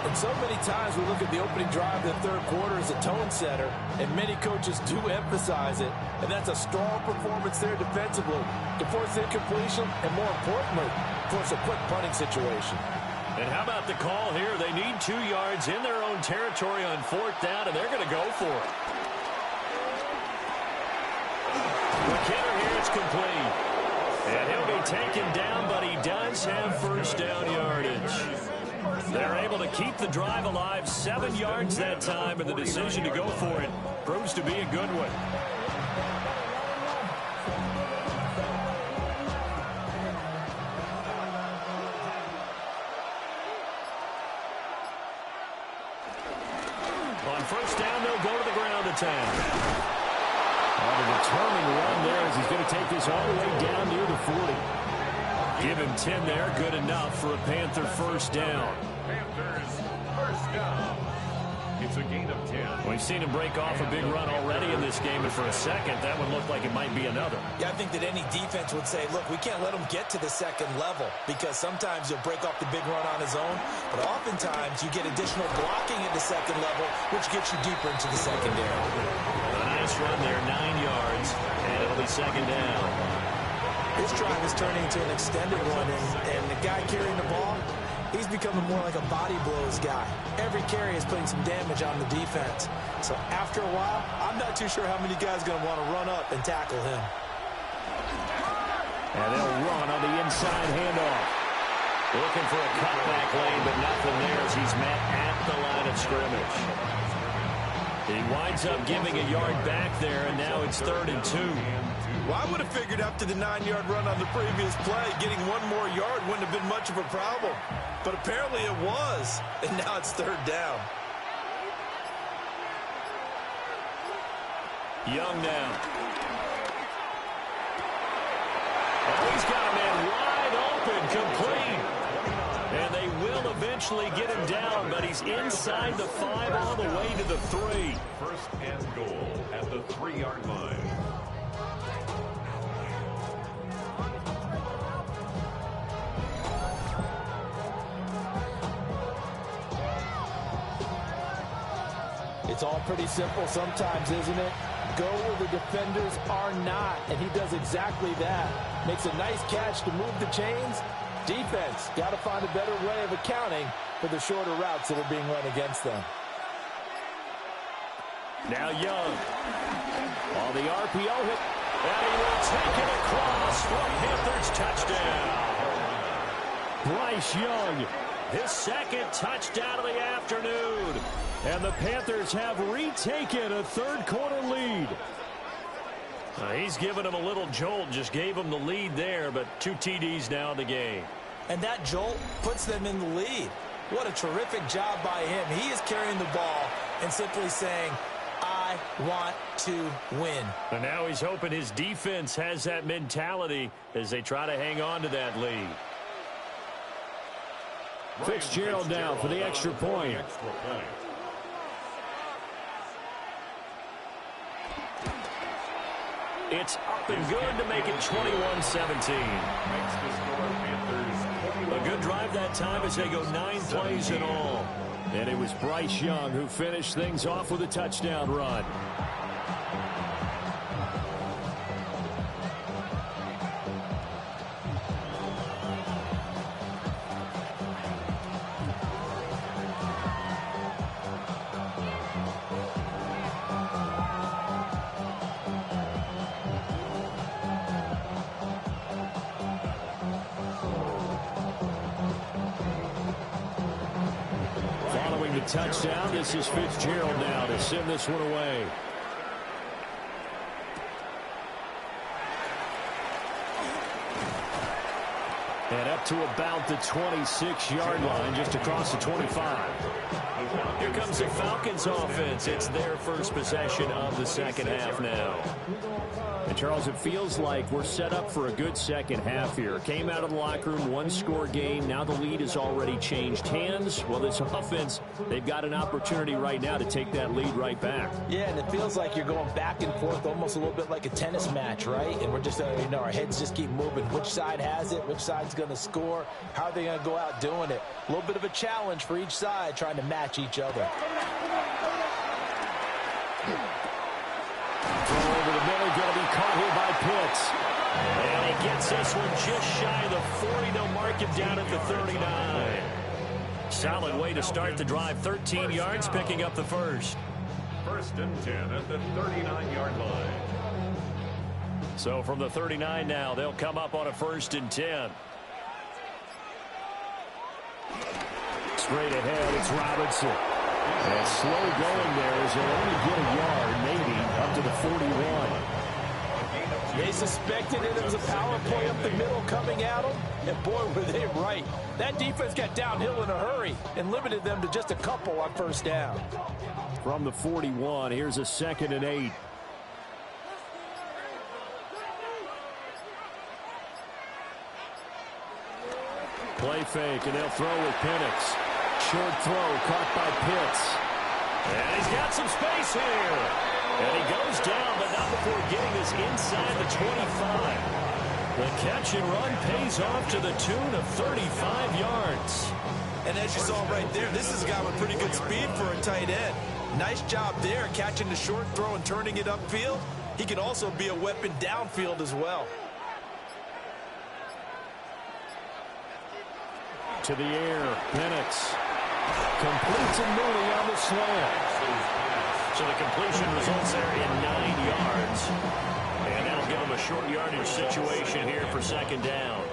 And so many times we look at the opening drive of the third quarter as a tone setter, and many coaches do emphasize it. And that's a strong performance there defensively to force incompletion and, more importantly, force a quick punting situation. And how about the call here? They need 2 yards in their own territory on fourth down, and they're going to go for it. McKinnon here, it's complete. And he'll be taken down, but he does have first down yardage. They're able to keep the drive alive, 7 yards that time, and the decision to go for it proves to be a good one. On first down, they'll go to the ground attack. On a determined run there as he's going to take this all the way down near the 40. Give him 10 there, good enough for a Panther first down. Panthers first down. It's a gain of 10. We've seen him break off a big run already in this game, and for a second, that would look like it might be another. Yeah, I think that any defense would say, look, we can't let him get to the second level because sometimes he'll break off the big run on his own, but oftentimes you get additional blocking at the second level, which gets you deeper into the secondary. A nice run there, 9 yards, and it'll be second down. This drive is turning into an extended one, and the guy carrying the ball, he's becoming more like a body blows guy. Every carry is putting some damage on the defense. So after a while, I'm not too sure how many guys are going to want to run up and tackle him. And they'll run on the inside handoff. Looking for a cutback lane, but nothing there as he's met at the line of scrimmage. He winds up giving a yard back there, and now it's 3rd and 2. Well, I would have figured after the 9-yard run on the previous play, getting 1 more yard wouldn't have been much of a problem. But apparently it was, and now it's 3rd down. Young now. Oh, he's got a man wide open, complete. And they will eventually get him down, but he's inside the 5 all the way to the 3. First and goal at the 3-yard line. It's all pretty simple sometimes, isn't it? Go where the defenders are not, and he does exactly that. Makes a nice catch to move the chains. Defense got to find a better way of accounting for the shorter routes that are being run against them. Now Young. On the RPO hit. And he will take it across for a Panthers touchdown. Bryce Young, his second touchdown of the afternoon. And the Panthers have retaken a third-quarter lead. He's given him a little jolt, just gave him the lead there, but 2 TDs now in the game. And that jolt puts them in the lead. What a terrific job by him. He is carrying the ball and simply saying, I want to win. And now he's hoping his defense has that mentality as they try to hang on to that lead. Fitzgerald now for the extra point. It's up and good to make it 21-17. A good drive that time as they go 9 plays in all. And it was Bryce Young who finished things off with a touchdown run. Touchdown. This is Fitzgerald now to send this one away. And up to about the 26-yard line, just across the 25. Here comes the Falcons offense. It's their first possession of the second half now. And Charles, it feels like we're set up for a good second half here. Came out of the locker room, 1-score game. Now the lead has already changed hands. Well, this offense, they've got an opportunity right now to take that lead right back. Yeah, and it feels like you're going back and forth almost a little bit like a tennis match, right? And we're just, our heads just keep moving. Which side has it? Which side's going to score? How are they going to go out doing it? A little bit of a challenge for each side trying to match each other. Throw over the middle, going to be caught here by Pitts. And he gets this one just shy of the 40. They'll mark him down at the 39. Solid way to start the drive. 13 yards, picking up the first. 1st and 10 at the 39-yard line. So from the 39 now, they'll come up on a 1st and 10. Straight ahead, it's Robinson. And slow going there as they'll only get a yard, maybe, up to the 41. They suspected it was a power play up the middle coming at them, and boy, were they right. That defense got downhill in a hurry and limited them to just a couple on 1st down. From the 41, here's a 2nd and 8. Play fake, and they'll throw with Penix. Short throw caught by Pitts. And he's got some space here. And he goes down, but not before getting this inside the 25. The catch and run pays off to the tune of 35 yards. And as you saw right there, this is a guy with pretty good speed for a tight end. Nice job there, catching the short throw and turning it upfield. He can also be a weapon downfield as well. To the air, Penix completes it Mooney on the slant. So the completion results there in 9 yards. And that'll give him a short yardage situation here for 2nd down.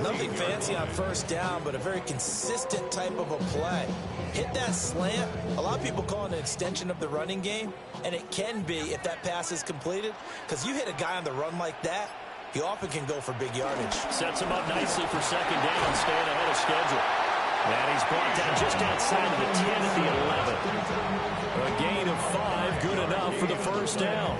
Nothing fancy on 1st down, but a very consistent type of a play. Hit that slant. A lot of people call it an extension of the running game, and it can be if that pass is completed, because you hit a guy on the run like that, he often can go for big yardage. Sets him up nicely for 2nd down, staying ahead of schedule. And he's brought down just outside of the 10 at the 11. A gain of 5, good enough for the 1st down.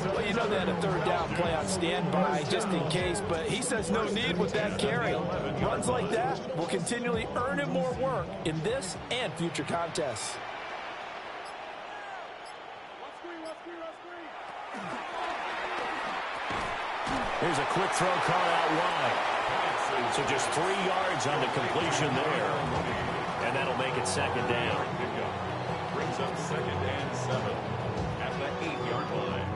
Well, you know they had a 3rd down play on standby just in case, but he says no need with that carry. Runs like that will continually earn him more work in this and future contests. Here's a quick throw caught out wide. So just 3 yards on the completion there. And that'll make it 2nd down. Brings up 2nd and 7 at the 8-yard line.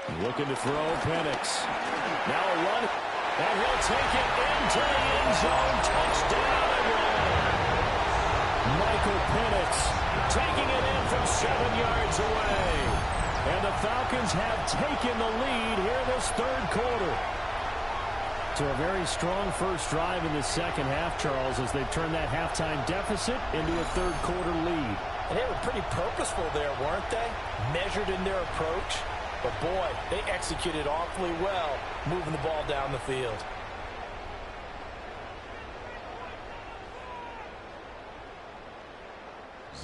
Looking to throw, Penix. Now a run, and he'll take it into the end zone. Touchdown Atlanta. Michael Penix taking it in from 7 yards away. And the Falcons have taken the lead here this third quarter. So a very strong first drive in the second half, Charles, as they turn that halftime deficit into a third quarter lead. And they were pretty purposeful there, weren't they? Measured in their approach. But boy, they executed awfully well, moving the ball down the field.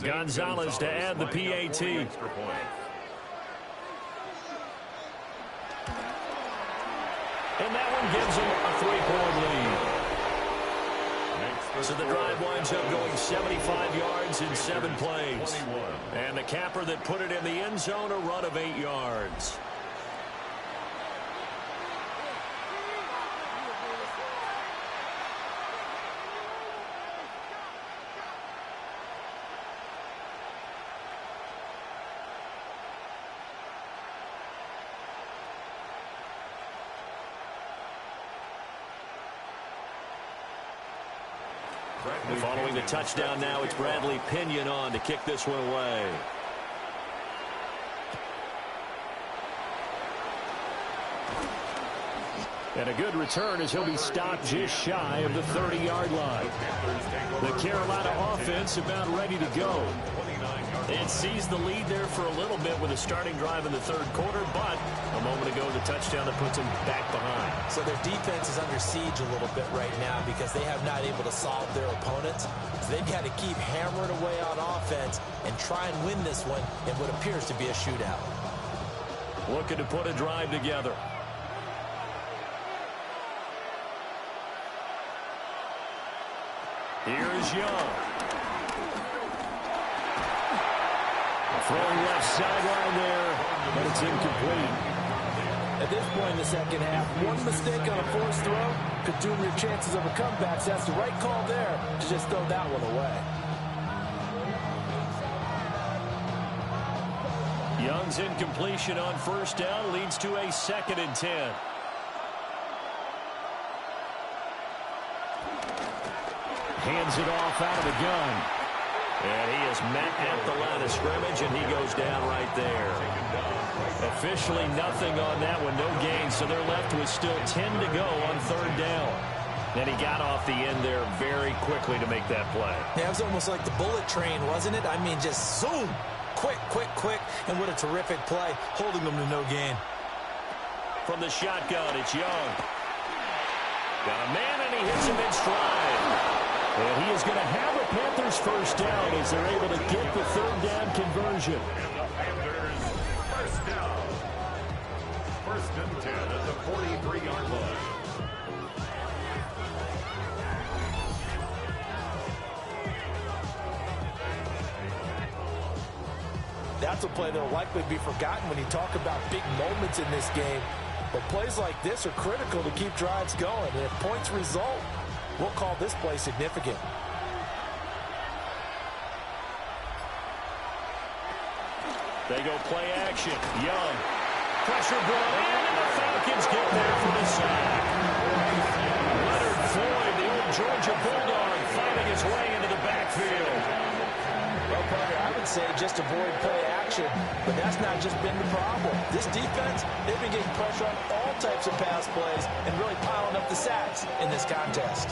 Gonzalez to add the PAT. And that one gives them a 3-point lead. So the drive winds up going 75 yards in 7 plays. And the capper that put it in the end zone, a run of 8 yards. Following the touchdown now, it's Bradley Pinion on to kick this one away. And a good return as he'll be stopped just shy of the 30-yard line. The Carolina offense about ready to go. It seized the lead there for a little bit with a starting drive in the third quarter, but a moment ago the touchdown that puts them back behind. So their defense is under siege a little bit right now because they have not able to solve their opponents. So they've got to keep hammering away on offense and try and win this one in what appears to be a shootout. Looking to put a drive together. Here's Young. Throwing left sideline there, but it's incomplete. At this point in the second half, one mistake on a forced throw could doom your chances of a comeback. So that's the right call there to just throw that one away. Young's incompletion on first down leads to a 2nd and 10. Hands it off out of the gun. And he is met at the line of scrimmage, and he goes down right there. Officially nothing on that one, no gain, so they're left with still 10 to go on third down. And he got off the end there very quickly to make that play. Yeah, it was almost like the bullet train, wasn't it? I mean, just zoom. Quick, quick, quick. And what a terrific play, holding them to no gain. From the shotgun, it's Young. Got a man, and he hits him in stride. And he is going to have a Panthers first down as they're able to get the third down conversion. And the Panthers first down. 1st and 10 at the 43-yard line. That's a play that will likely be forgotten when you talk about big moments in this game. But plays like this are critical to keep drives going. And if points result, we'll call this play significant. They go play action. Young. Pressure brought in, and the Falcons get there for the sack. Leonard Floyd, the old Georgia Bulldog, fighting his way into the backfield. Well, partner, I would say just avoid play action, but that's not just been the problem. This defense, they've been getting pressure on all types of pass plays and really piling up the sacks in this contest.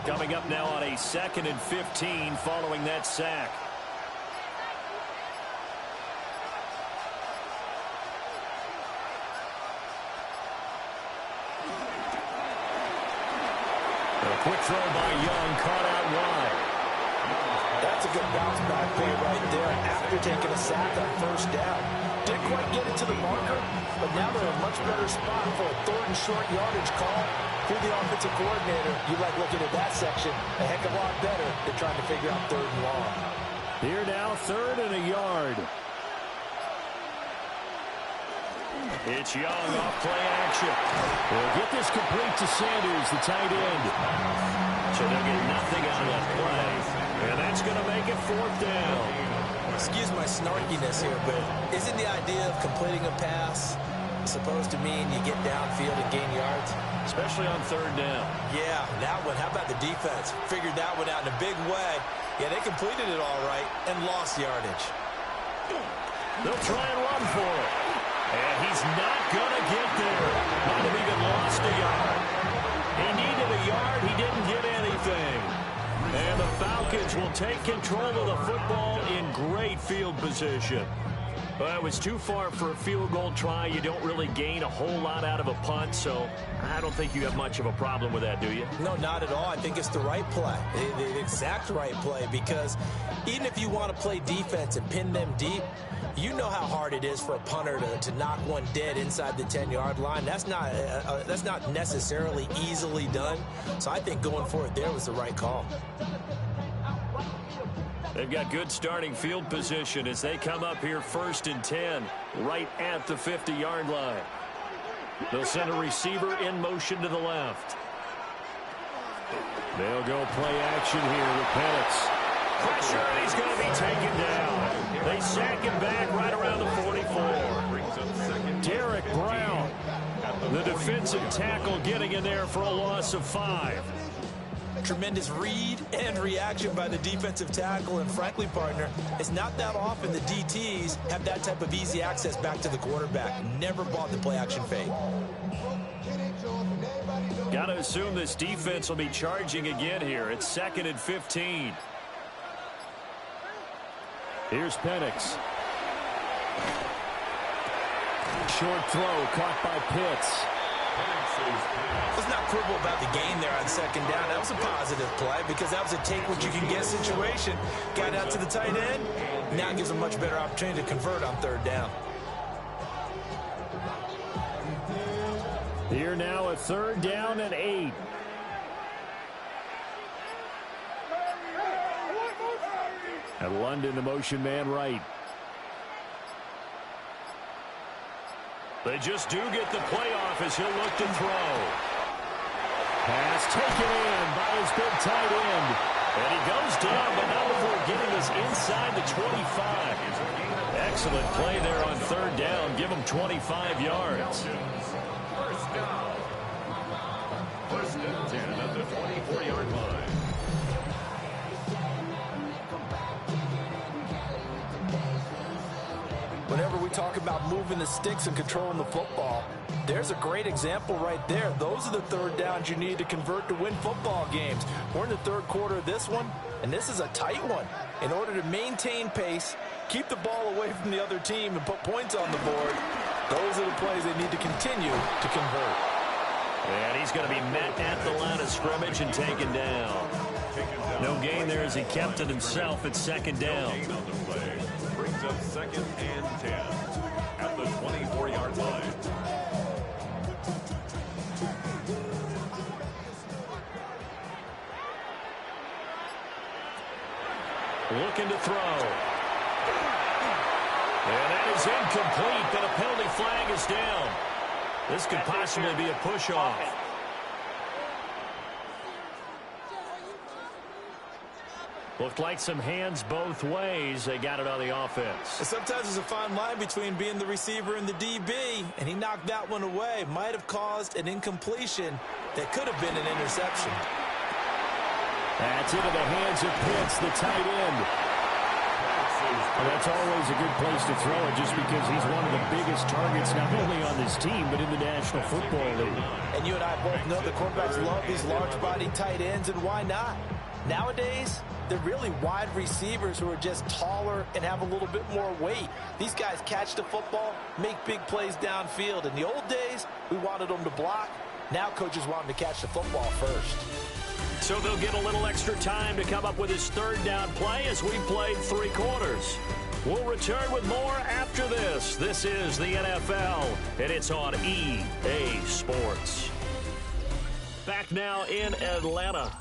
Coming up now on a 2nd and 15 following that sack. A quick throw by Young, caught out wide. That's a good bounce back play right there after taking a sack on first down. Didn't quite get it to the marker, but now they're in a much better spot for a 3rd and short yardage call. If you're the offensive coordinator, you like looking at that section a heck of a lot better than trying to figure out 3rd and long. Here now, 3rd and a yard. It's Young off play action. We'll get this complete to Sanders, the tight end. So they'll get nothing out of that play. make it 4th down. Excuse my snarkiness here, but isn't the idea of completing a pass supposed to mean you get downfield and gain yards? Especially on 3rd down. Yeah, that one. How about the defense? Figured that one out in a big way. Yeah, they completed it all right and lost yardage. They'll try and run for it. And he's not going to get there. Might have even lost a yard. He needed a yard. He didn't get anything. And the Falcons will take control of the football in great field position. Well, it was too far for a field goal try. You don't really gain a whole lot out of a punt, so I don't think you have much of a problem with that, do you? No, not at all. I think it's the right play, the exact right play, because even if you want to play defense and pin them deep, you know how hard it is for a punter to knock one dead inside the 10-yard line. That's not necessarily easily done, so I think going for it there was the right call. They've got good starting field position as they come up here 1st and 10, right at the 50-yard line. They'll send a receiver in motion to the left. They'll go play action here with Penix. Pressure, and he's going to be taken down. They sack him back right around the 44. Derek Brown, the defensive tackle, getting in there for a loss of 5. Tremendous read and reaction by the defensive tackle, and frankly, partner, it's not that often the DTs have that type of easy access back to the quarterback. Never bought the play-action fake. Got to assume this defense will be charging again here. It's 2nd and 15. Here's Penix. Short throw caught by Pitts. Let's not quibble about the gain there on 2nd down. That was a positive play because that was a take-what-you-can-get situation. Got out to the tight end. Now gives a much better opportunity to convert on 3rd down. Here now a 3rd down and 8. And London, the motion man right. They just do get the playoff as he'll look to throw. Pass taken in by his big tight end. And he goes down, but not before getting us inside the 25. Excellent play there on 3rd down. Give him 25 yards. 1st down. 1st and 10 at the 24-yard line. Whenever we talk about moving the sticks and controlling the football, there's a great example right there. Those are the 3rd downs you need to convert to win football games. We're in the 3rd quarter of this one, and this is a tight one. In order to maintain pace, keep the ball away from the other team, and put points on the board, those are the plays they need to continue to convert. And he's going to be met at the line of scrimmage and taken down. No gain there as he kept it himself at 2nd down. Brings up 2nd and 10 at the 24-yard line. Looking to throw. And that is incomplete, but a penalty flag is down. This could possibly be a push-off. Looked like some hands both ways. They got it on the offense. Sometimes there's a fine line between being the receiver and the DB, and he knocked that one away. Might have caused an incompletion that could have been an interception. That's into the hands of Pitts, the tight end. And that's always a good place to throw it just because he's one of the biggest targets not only on this team but in the National Football League. And you and I both know the quarterbacks love these large-body tight ends, and why not? Nowadays, they're really wide receivers who are just taller and have a little bit more weight. These guys catch the football, make big plays downfield. In the old days, we wanted them to block. Now coaches want them to catch the football first. So they'll get a little extra time to come up with his 3rd down play as we played 3 quarters. We'll return with more after this. This is the NFL, and it's on EA Sports. Back now in Atlanta.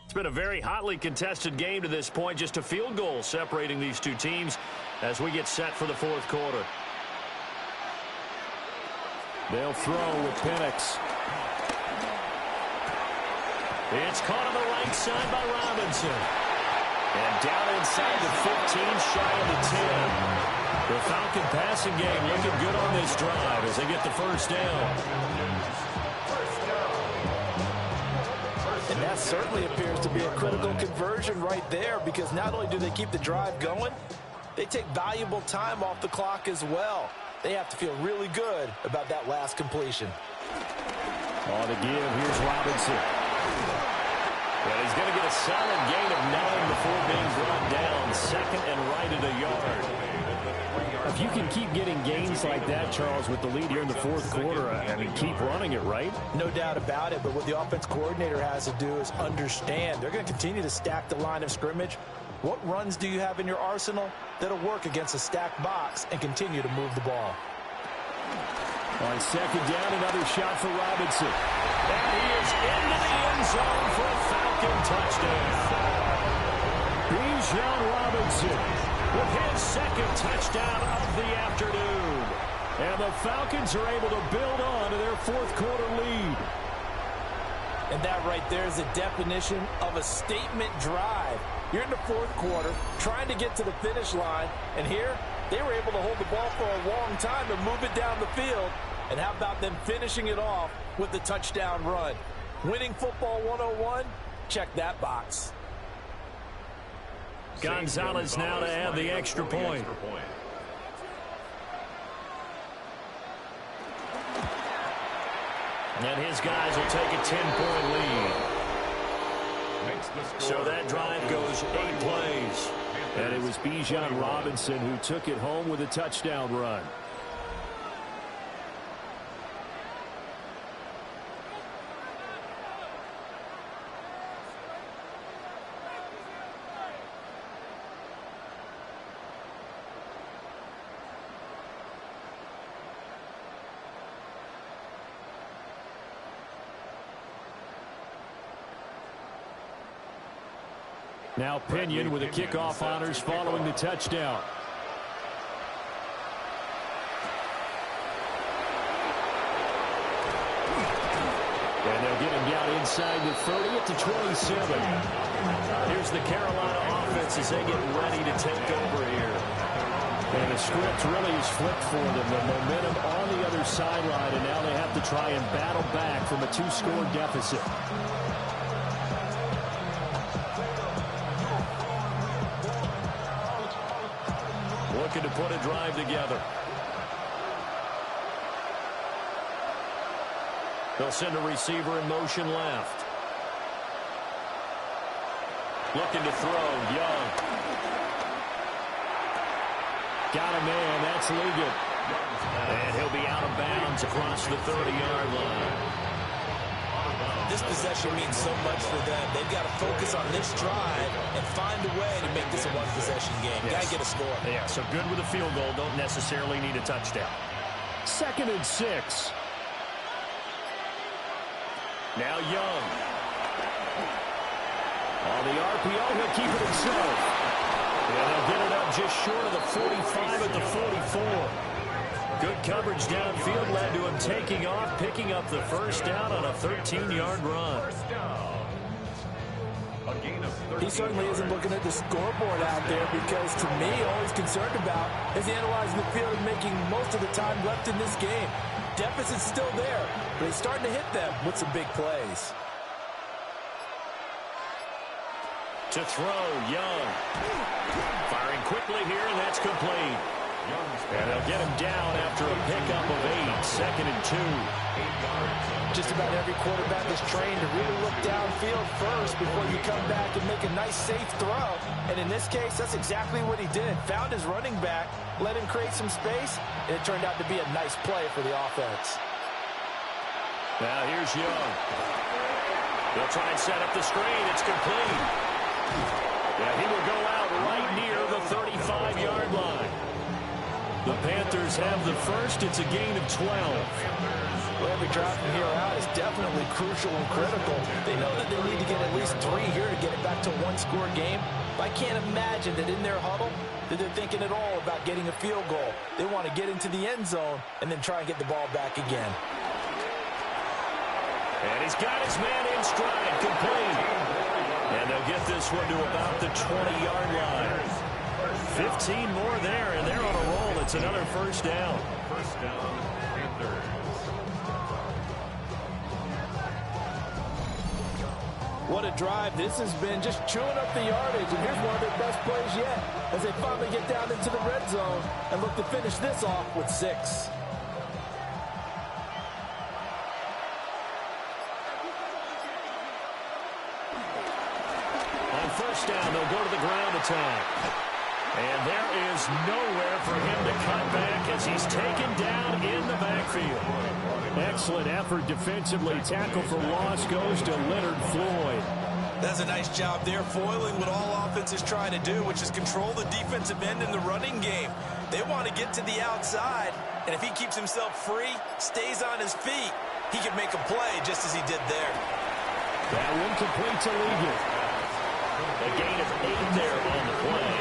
It's been a very hotly contested game to this point. Just a field goal separating these two teams as we get set for the 4th quarter. They'll throw with Penix. It's caught on the right side by Robinson. And down inside the 15, shy of the 10. The Falcon passing game looking good on this drive as they get the first down. And that certainly appears to be a critical conversion right there, because not only do they keep the drive going, they take valuable time off the clock as well. They have to feel really good about that last completion. On the give, here's Robinson. Well, he's going to get a solid gain of 9 before being brought down. Second and right at a yard. If you can keep getting gains like that, Charles, with the lead here in the fourth quarter, I mean, keep running it, right? No doubt about it, but what the offense coordinator has to do is understand. They're going to continue to stack the line of scrimmage. What runs do you have in your arsenal that'll work against a stacked box and continue to move the ball? On second down, another shot for Robinson. And he is into the end zone for a Falcon touchdown. Bijan Robinson with his second touchdown of the afternoon. And the Falcons are able to build on to their fourth quarter lead. And that right there is a definition of a statement drive. You're in the fourth quarter, trying to get to the finish line, and here they were able to hold the ball for a long time and move it down the field. And how about them finishing it off with the touchdown run? Winning football 101, check that box. Gonzalez now to add the extra point. And his guys will take a 10-point lead. So that drive goes 8 plays. And it was Bijan Robinson who took it home with a touchdown run. Now Pinion with the kickoff honors following the touchdown. And they'll get him down inside the 30 at the 27. Here's the Carolina offense as they get ready to take over here. And the script really is flipped for them. The momentum on the other sideline, and now they have to try and battle back from a 2-score deficit. Looking to put a drive together. They'll send a receiver in motion left. Looking to throw, Young. Got a man, that's Ligon. And he'll be out of bounds across the 30-yard line. This possession means so much for them. They've got to focus on this drive and find a way to make this a one-possession game. Yes. Got to get a score. Yeah, so good with a field goal. Don't necessarily need a touchdown. 2nd and 6. Now Young. On the RPO, he'll keep it himself. And they'll get it up just short of the 45 at the 44. Good coverage downfield led to him taking off, picking up the first down on a 13-yard run. He certainly isn't looking at the scoreboard out there, because to me, all he's concerned about is analyzing the field and making most of the time left in this game. Deficit's still there, but he's starting to hit them with some big plays. To throw, Young. Firing quickly here, and that's complete. And they'll get him down after a pickup of 8, 2nd and 2. Just about every quarterback is trained to really look downfield first before you come back and make a nice, safe throw. And in this case, that's exactly what he did. Found his running back, let him create some space, and it turned out to be a nice play for the offense. Now here's Young. They'll try and set up the screen. It's complete. Yeah, he will go out right near the 35-yard line. The Panthers have the first. It's a gain of 12. Well, every drive from here out is definitely crucial and critical. They know that they need to get at least 3 here to get it back to a one-score game. I can't imagine that in their huddle that they're thinking at all about getting a field goal. They want to get into the end zone and then try and get the ball back again. And he's got his man in stride, complete. And And they'll get this one to about the 20-yard line. 15 more there, and they're on a roll. It's another first down. First down, Panthers. What a drive. This has been just chewing up the yardage, and here's one of their best plays yet as they finally get down into the red zone and look to finish this off with 6. On first down, they'll go to the ground attack. And there is nowhere for him to cut back as he's taken down in the backfield. Excellent effort defensively. Tackle for loss goes to Leonard Floyd. That's a nice job there, foiling what all offenses try to do, which is control the defensive end in the running game. They want to get to the outside, and if he keeps himself free, stays on his feet, he can make a play just as he did there. That one complete to Ligon. A gain of 8 there on the play.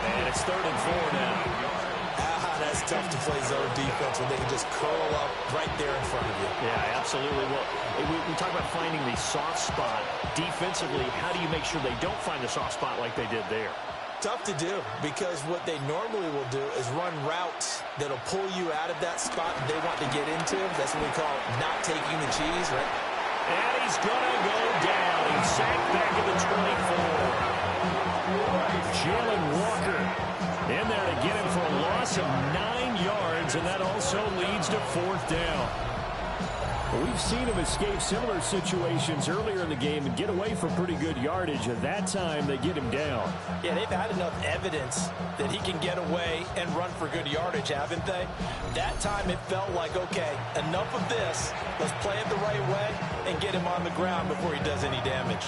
And it's 3rd and 4 now. That's tough to play zone defense when they can just curl up right there in front of you. Yeah, absolutely. Well, we talk about finding the soft spot. Defensively, how do you make sure they don't find the soft spot like they did there? Tough to do, because what they normally will do is run routes that'll pull you out of that spot that they want to get into. That's what we call not taking the cheese, right? And he's going to go down. He's sacked back at the 24. Jalen Walker in there to get him for a loss of 9 yards, and that also leads to 4th down. We've seen him escape similar situations earlier in the game and get away for pretty good yardage. At that time, they get him down. Yeah, they've had enough evidence that he can get away and run for good yardage, haven't they? That time it felt like, okay, enough of this. Let's play it the right way and get him on the ground before he does any damage.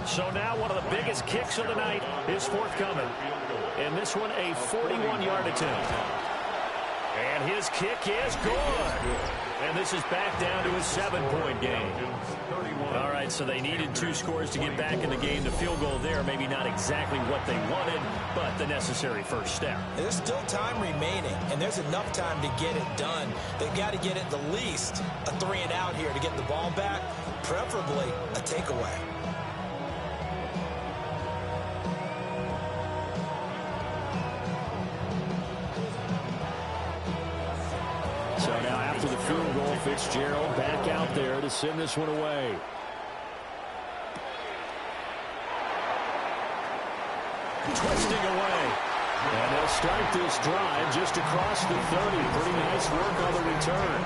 So now one of the biggest kicks of the night is forthcoming. And this one a 41-yard attempt. And his kick is good. And this is back down to a 7-point game. All right, so they needed 2 scores to get back in the game. The field goal there, maybe not exactly what they wanted, but the necessary first step. There's still time remaining, and there's enough time to get it done. They've got to get at the least a 3-and-out here to get the ball back, preferably a takeaway. So now after the field goal, Fitzgerald back out there to send this one away. Twisting away. And they'll start this drive just across the 30. Pretty nice work on the return.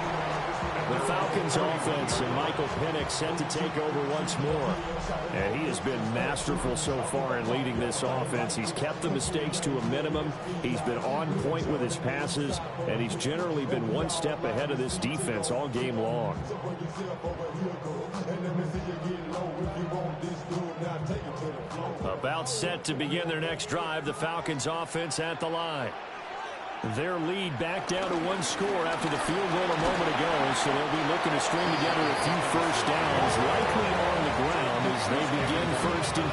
The Falcons offense and Michael Penix set to take over once more. And he has been masterful so far in leading this offense. He's kept the mistakes to a minimum. He's been on point with his passes, and he's generally been one step ahead of this defense all game long. About set to begin their next drive, the Falcons offense at the line. Their lead back down to 1 score after the field goal a moment ago, so they'll be looking to string together a few first downs, likely on the ground as they begin 1st and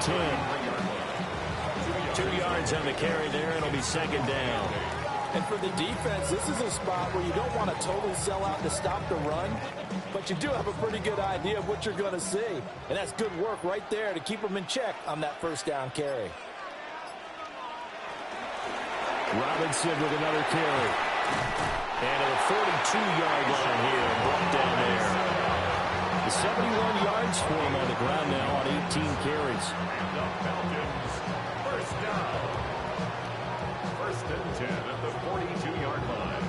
10. 2 yards on the carry there, and it'll be 2nd down. And for the defense, this is a spot where you don't want to totally sell out to stop the run, but you do have a pretty good idea of what you're going to see. And that's good work right there to keep them in check on that first down carry. Robinson with another carry. And at the 42-yard line here, brought down there. The 71 yards for him on the ground now on 18 carries. And the Falcons, first down. 1st and 10 at the 42-yard line.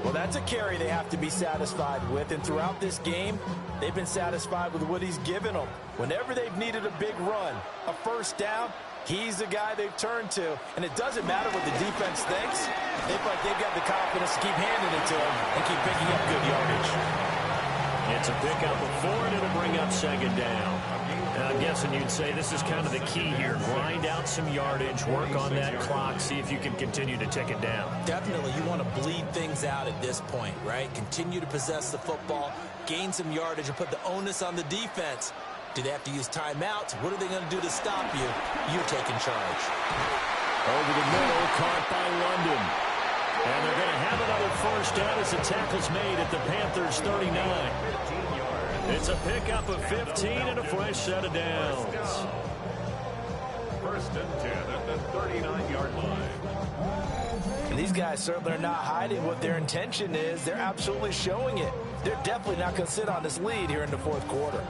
Well, that's a carry they have to be satisfied with, and throughout this game, they've been satisfied with what he's given them. Whenever they've needed a big run, a first down, he's the guy they've turned to, and it doesn't matter what the defense thinks. They feel like they've got the confidence to keep handing it to him and keep picking up good yardage. It's a pickup of 4, and it'll bring up 2nd down. Now, I'm guessing you'd say this is kind of the key here. Grind out some yardage, work on that clock, see if you can continue to tick it down. Definitely, you want to bleed things out at this point, right? Continue to possess the football, gain some yardage, and put the onus on the defense. Do they have to use timeouts? What are they going to do to stop you? You're taking charge. Over the middle, caught by London. And they're going to have another first down as the tackle's made at the Panthers' 39. It's a pickup of 15 and a fresh set of downs. First and 10 at the 39-yard line. And these guys certainly are not hiding what their intention is. They're absolutely showing it. They're definitely not going to sit on this lead here in the fourth quarter.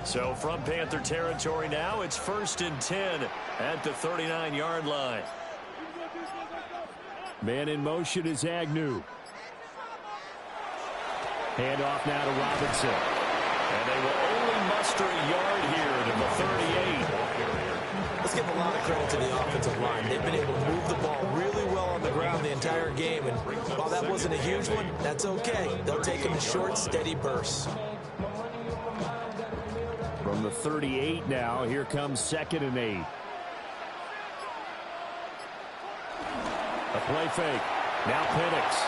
So from Panther territory now, it's first and 10 at the 39-yard line. Man in motion is Agnew. Handoff now to Robinson. And they will only muster a yard here to the 38. Let's give a lot of credit to the offensive line. They've been able to move the ball really well on the ground the entire game. And while that wasn't a huge one, that's okay. They'll take them in short, steady bursts. From the 38 now, here comes 2nd and 8. A play fake. Now Penix.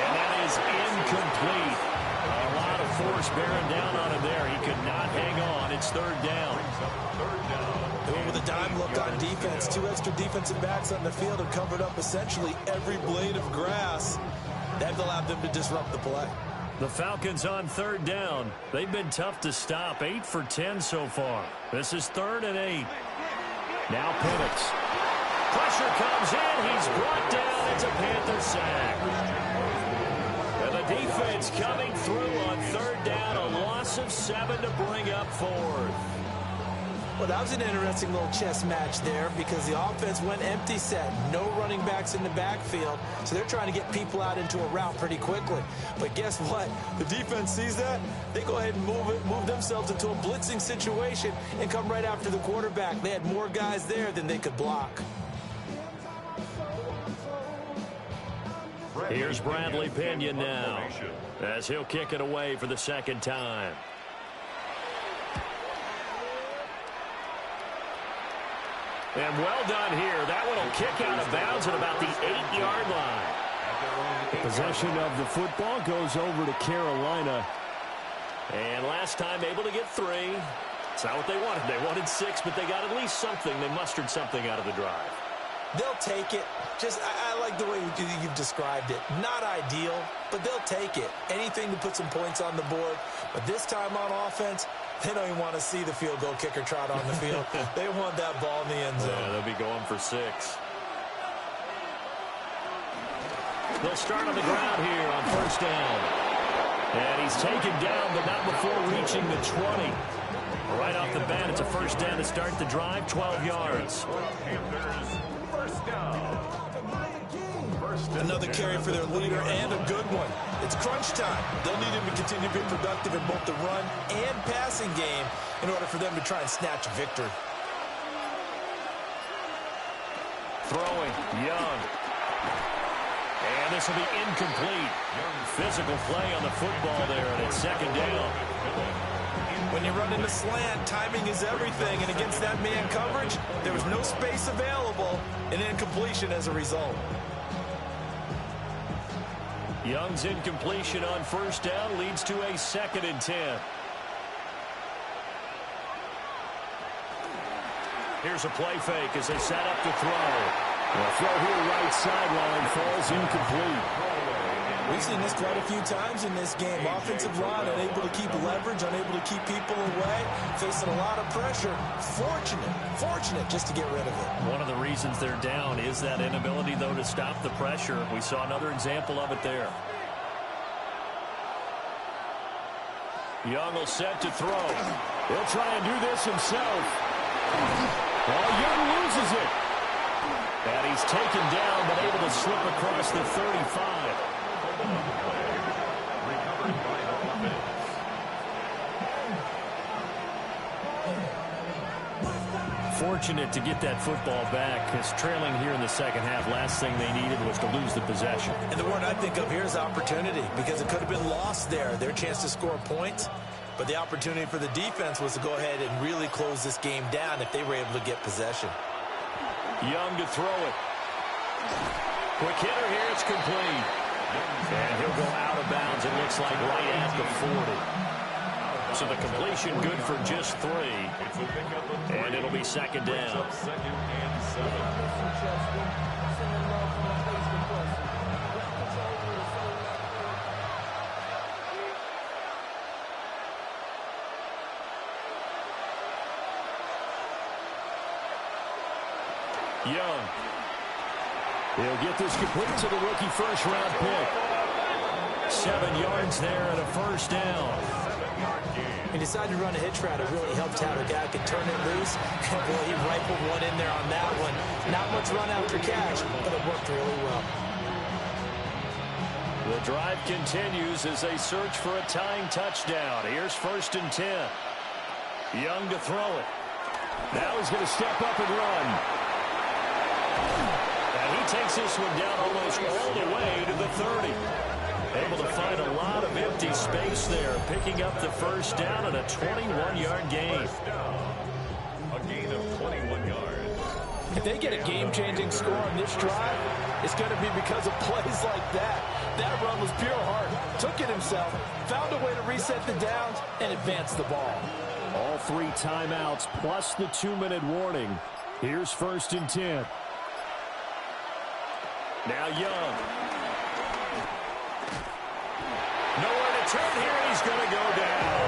And that is incomplete. A lot of force bearing down on him there. He could not hang on. It's third down. They went with a dime look on defense. 2 extra defensive backs on the field have covered up essentially every blade of grass. That allowed them to disrupt the play. The Falcons on third down. They've been tough to stop. 8 for 10 so far. This is 3rd and 8. Now Penix. Pressure comes in. He's brought down. It's a Panther sack. And the defense coming through on third down. A loss of 7 to bring up 4th. Well, that was an interesting little chess match there because the offense went empty set. No running backs in the backfield, so they're trying to get people out into a route pretty quickly. But guess what? The defense sees that. They go ahead and move themselves into a blitzing situation and come right after the quarterback. They had more guys there than they could block. Here's Bradley Pinion now as he'll kick it away for the second time. And well done here. That one will kick out of bounds at about the 8-yard line. The possession of the football goes over to Carolina. And last time able to get 3. It's not what they wanted. They wanted 6, but they got at least something. They mustered something out of the drive. They'll take it. I like the way you've described it. Not ideal, but they'll take it. Anything to put some points on the board. But this time on offense, they don't even want to see the field goal kicker trot on the field. They want that ball in the end zone. Yeah, they'll be going for 6. They'll start on the ground here on first down. And he's taken down, but not before reaching the 20. Right off the bat, it's a first down to start the drive, 12 yards. First down. Another carry for their leader and a good one. It's crunch time. They'll need him to continue to be productive in both the run and passing game in order for them to try and snatch a victory. Throwing, Young. And this will be incomplete. Physical play on the football there, and it's second down. When you run into slant, timing is everything, and against that man coverage, there was no space available, and incompletion as a result. Young's incompletion on first down leads to a 2nd and 10. Here's a play fake as they set up to throw. The throw here right sideline falls incomplete. We've seen this quite a few times in this game. Offensive line unable to keep leverage, unable to keep people away, facing a lot of pressure. Fortunate just to get rid of it. One of the reasons they're down is that inability, though, to stop the pressure. We saw another example of it there. Young will set to throw. He'll try and do this himself. Well, Young loses it. And he's taken down, but able to slip across the 35. Fortunate to get that football back, because trailing here in the second half, last thing they needed was to lose the possession. And the word I think of here is opportunity, because it could have been lost there. Their chance to score points, but the opportunity for the defense was to go ahead and really close this game down if they were able to get possession. Young to throw it. Quick hitter here, it's complete. And he'll go out of bounds, it looks like right at the 40. So the completion good for just 3. And it'll be second down. Young. He'll get this complete to the rookie first-round pick. 7 yards there and a first down. He decided to run a hitch route. It really helped how the guy could turn it loose. And boy, he rifled one in there on that one. Not much run after catch, but it worked really well. The drive continues as they search for a tying touchdown. Here's 1st and 10. Young to throw it. Now he's going to step up and run. And he takes this one down almost all the way to the 30. Able to find a lot of empty space there, picking up the first down and a 21-yard gain. A gain of 21 yards. If they get a game-changing score on this drive, it's going to be because of plays like that. That run was pure heart. Took it himself, found a way to reset the downs, and advance the ball. All 3 timeouts plus the 2-minute warning. Here's 1st and 10. Now Young. Nowhere to turn here, and he's going to go down.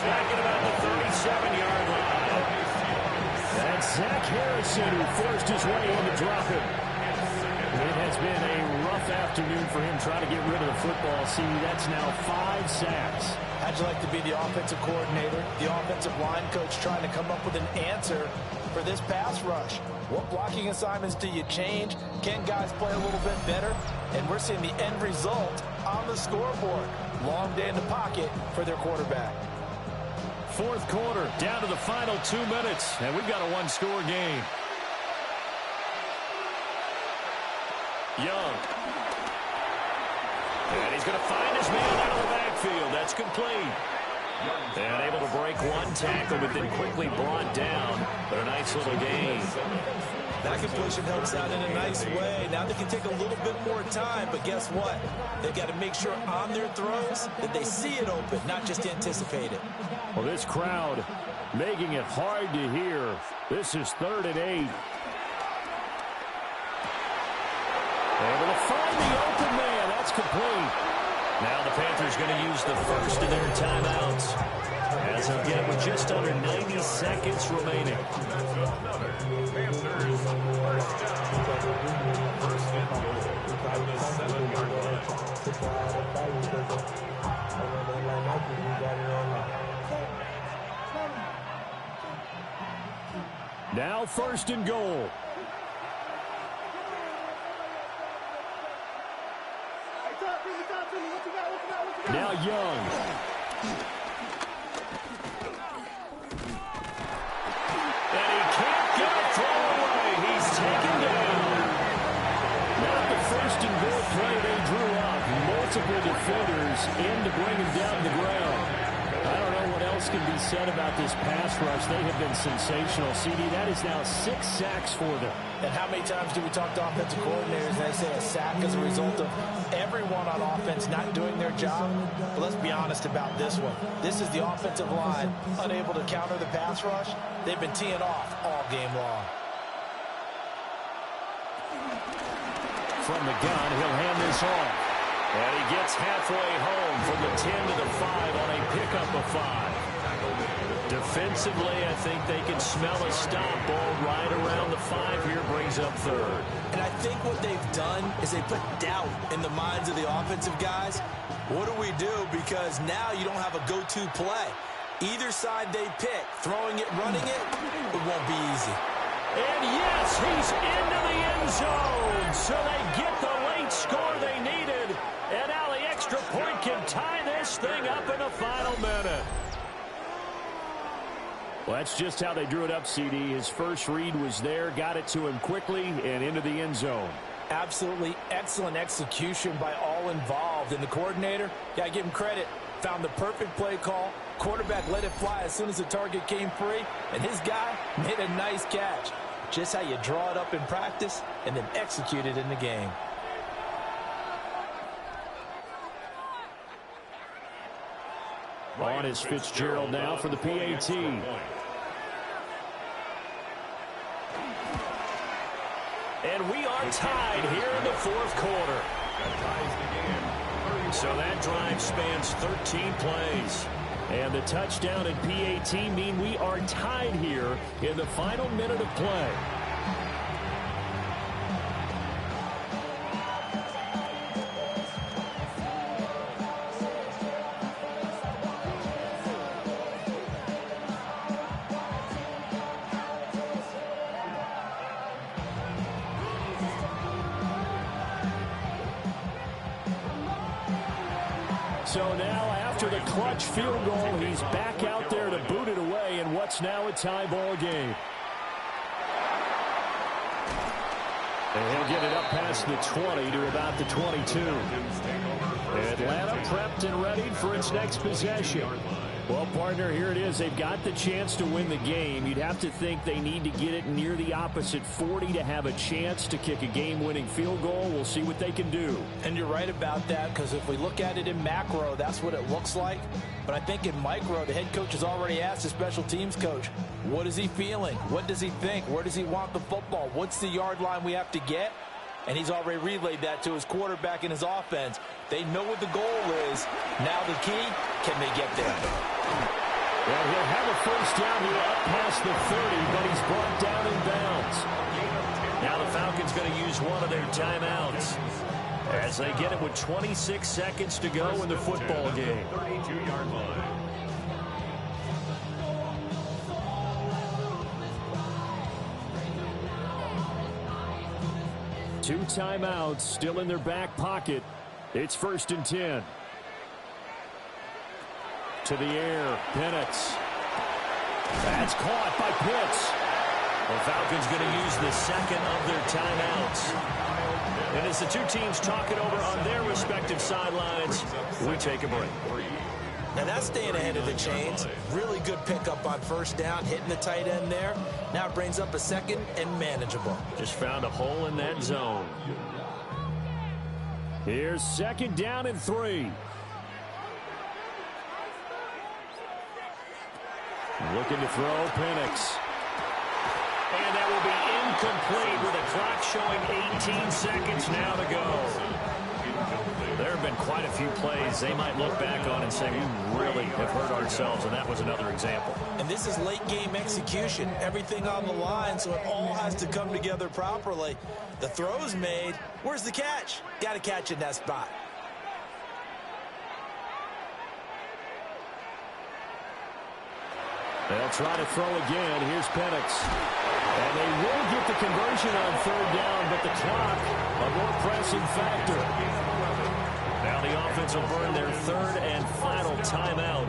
Back at about the 37-yard line. That's Zach Harrison who forced his way in to drop him. It has been a rough afternoon for him trying to get rid of the football. See, that's now 5 sacks. How'd you like to be the offensive coordinator, the offensive line coach trying to come up with an answer for this pass rush? What blocking assignments do you change? Can guys play a little bit better? And we're seeing the end result on the scoreboard. Long day in the pocket for their quarterback. 4th quarter, down to the final 2 minutes, and we've got a 1-score game. Young. And he's going to find his man out of the backfield. That's complete. And able to break 1 tackle, but then quickly brought down. But a nice little gain. That completion helps out in a nice way. Now they can take a little bit more time, but guess what? They've got to make sure on their throws that they see it open, not just anticipate it. Well, this crowd making it hard to hear. This is 3rd and 8. Able to find the open man. That's complete. Now the Panthers going to use the first of their timeouts. As of yet, with just under 90 seconds remaining. Panthers, first down. First and goal at the 7-yard line. Now 1st and goal. Now Young. And he can't get a throw away. He's taken down. Not the 1st and goal play they drew up. Multiple defenders in to bring him down to the ground. I don't know what else can be said about this pass rush. They have been sensational. CD, that is now 6 sacks for them. And how many times do we talk to offensive coordinators and they say a sack as a result of everyone on offense not doing their job? But let's be honest about this one. This is the offensive line unable to counter the pass rush. They've been teeing off all game long. From the gun, he'll hand this off. And he gets halfway home from the 10 to the 5 on a pickup of 5. Defensively, I think they can smell a stop ball right around the 5 here, brings up 3rd. And I think what they've done is they put doubt in the minds of the offensive guys. What do we do? Because now you don't have a go-to play. Either side they pick, throwing it, running it, it won't be easy. And yes, he's into the end zone. So they get the late score they needed. And now the extra point can tie this thing up in the final minute. Well, that's just how they drew it up, CD. His first read was there, got it to him quickly, and into the end zone. Absolutely excellent execution by all involved. And the coordinator, got to give him credit, found the perfect play call. Quarterback let it fly as soon as the target came free, and his guy made a nice catch. Just how you draw it up in practice and then execute it in the game. On is Fitzgerald now for the PAT. And we are tied here in the fourth quarter. So that drive spans 13 plays. And the touchdown and PAT mean we are tied here in the final minute of play. So now after the clutch field goal, he's back out there to boot it away in what's now a tie ball game. And he'll get it up past the 20 to about the 22. Atlanta prepped and ready for its next possession. Well, partner, here it is. They've got the chance to win the game. You'd have to think they need to get it near the opposite 40 to have a chance to kick a game-winning field goal. We'll see what they can do. And you're right about that, because if we look at it in macro, that's what it looks like. But I think in micro, the head coach has already asked the special teams coach, what is he feeling? What does he think? Where does he want the football? What's the yard line we have to get? And he's already relayed that to his quarterback and his offense. They know what the goal is. Now the key, can they get there? Well, he'll have a first down here up past the 30, but he's brought down in bounds. Now the Falcons going to use one of their timeouts as they get it with 26 seconds to go in the football game. 32-yard line. Two timeouts still in their back pocket. It's 1st and 10. To the air, Penix. That's caught by Pitts. The Falcons going to use the second of their timeouts. And as the two teams talk it over on their respective sidelines, we take a break. Now that's staying ahead of the chains. Really good pickup on first down, hitting the tight end there. Now it brings up a second and manageable. Just found a hole in that zone. Here's 2nd down and 3. Looking to throw, Penix. And that will be incomplete with a clock showing 18 seconds now to go. There have been quite a few plays they might look back on and say, we really have hurt ourselves, and that was another example. And this is late game execution. Everything on the line, so it all has to come together properly. The throw's made. Where's the catch? Got to catch in that spot. They'll try to throw again. Here's Penix. And they will get the conversion on 3rd down, but the clock, a more pressing factor. Now the offense will burn their 3rd and final timeout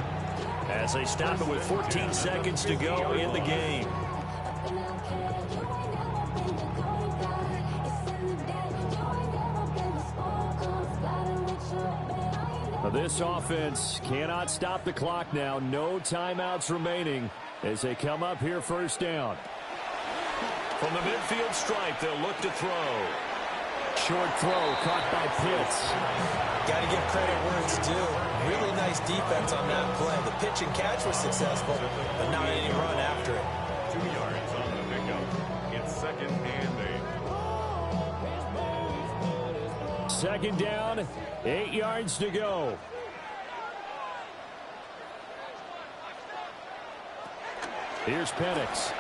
as they stop it with 14 seconds to go in the game. This offense cannot stop the clock now. No timeouts remaining as they come up here 1st down. From the midfield stripe, they'll look to throw. Short throw caught by Pitts. Got to give credit where it's due. Really nice defense on that play. The pitch and catch was successful, but not any run after it. 2 yards on the pickup. It's 2nd and 8. 2nd down, 8 yards to go. Here's Penix.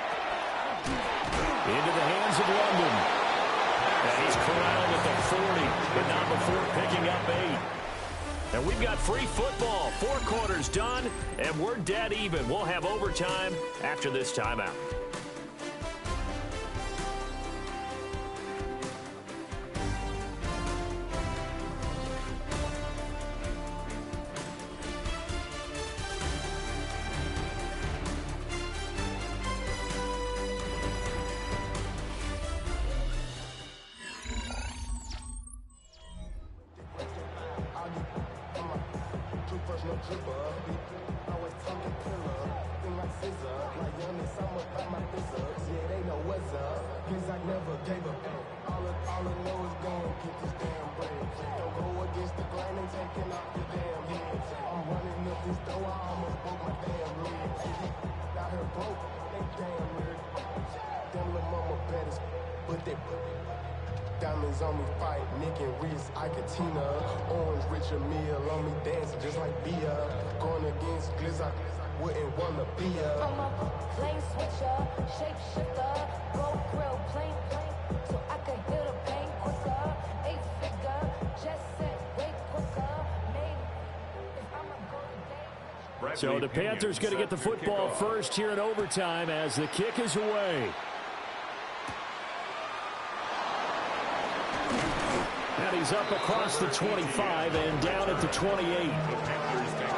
Into the hands of London. And he's corralled at the 40, but not before picking up 8. And we've got free football. 4 quarters done, and we're dead even. We'll have overtime after this timeout. Don't go against the grain and taking off your damn head. I'm running up this door, I almost Diamonds on me fight, Nick and Reese, Iketina. Orange Richard Mille on me dancing just like Bia. Going against Glizz, I wouldn't wanna be a. I'm a lane switcher, shapeshifter, gold grill, plain, so I can hear the pain quicker. 8-figure, just set way quicker. Maybe if I'm a go today. So the Panthers going to get the football first here in overtime as the kick is away. And he's up across the 25 and down at the 28.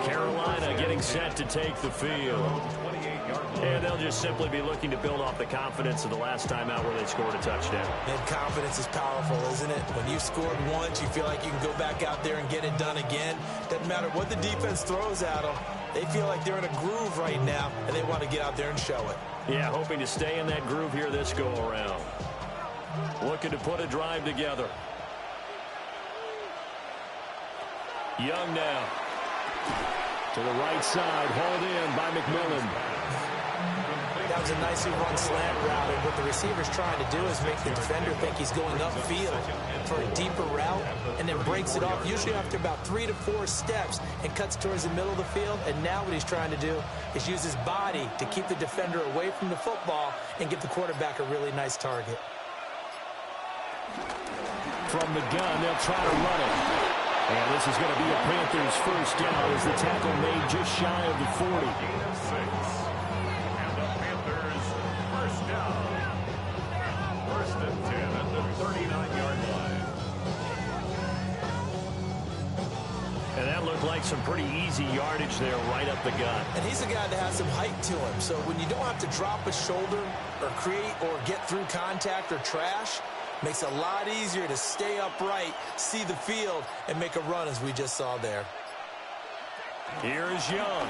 Carolina getting set to take the field. And they'll just simply be looking to build off the confidence of the last time out where they scored a touchdown. And confidence is powerful, isn't it? When you've scored once, you feel like you can go back out there and get it done again. Doesn't matter what the defense throws at them. They feel like they're in a groove right now, and they want to get out there and show it. Yeah, hoping to stay in that groove here this go-around. Looking to put a drive together. Young now. To the right side, hauled in by McMillan. That was a nicely run slant route, and what the receiver's trying to do is make the defender think he's going upfield for a deeper route, and then breaks it off, usually after about 3 to 4 steps, and cuts towards the middle of the field. And now what he's trying to do is use his body to keep the defender away from the football and give the quarterback a really nice target. From the gun, they'll try to run it. And this is going to be a Panthers first down as the tackle made just shy of the 40. And the Panthers first down. First and 10 at the 39-yard line. And that looked like some pretty easy yardage there right up the gut. And he's a guy that has some height to him. So when you don't have to drop a shoulder or create or get through contact or trash, makes it a lot easier to stay upright, see the field, and make a run as we just saw there. Here's Young.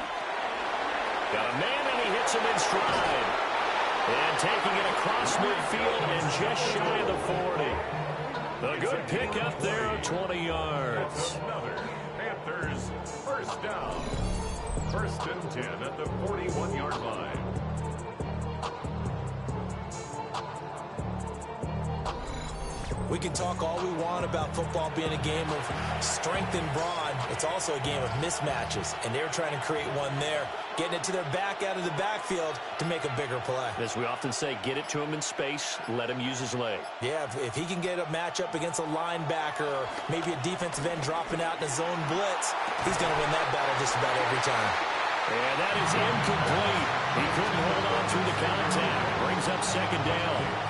Got a man, and he hits him in stride. And taking it across midfield and just shy of the 40. A good pickup there of 20 yards. Another Panthers first down. First and 10 at the 41-yard line. We can talk all we want about football being a game of strength and brawn. It's also a game of mismatches, and they're trying to create one there, getting it to their back out of the backfield to make a bigger play. As we often say, get it to him in space, let him use his leg. Yeah, if he can get a matchup against a linebacker or maybe a defensive end dropping out in a zone blitz, he's going to win that battle just about every time. And that is incomplete. He couldn't hold on through the contact. Brings up second down.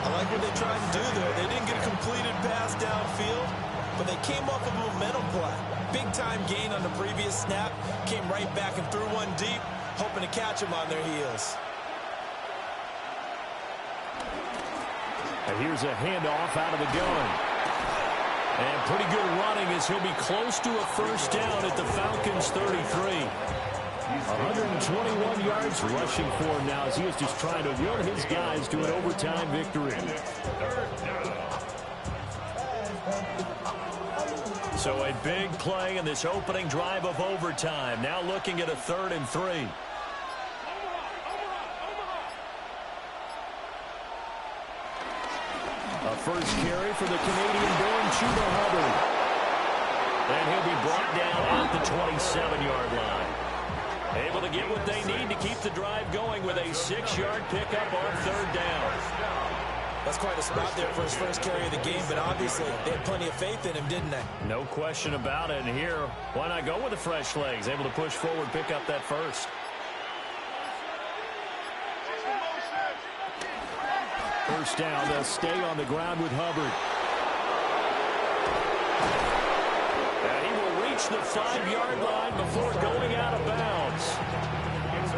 I like what they tried to do there. They didn't get a completed pass downfield, but they came off of a momentum play. Big-time gain on the previous snap, came right back and threw one deep, hoping to catch them on their heels. And here's a handoff out of the gun. And pretty good running as he'll be close to a first down at the Falcons' 33. 121 yards rushing for him now as he is just trying to will his guys to an overtime victory. So a big play in this opening drive of overtime. Now looking at a 3rd and 3. A first carry for the Canadian-born Chuba Hubbard. And he'll be brought down at the 27-yard line. Able to get what they need to keep the drive going with a 6-yard pickup on 3rd down. That's quite a spot there for his first carry of the game, but obviously they had plenty of faith in him, didn't they? No question about it. And here, why not go with the fresh legs? Able to push forward, pick up that first. First down, they'll stay on the ground with Hubbard. And he will reach the 5-yard line before going out of bounds.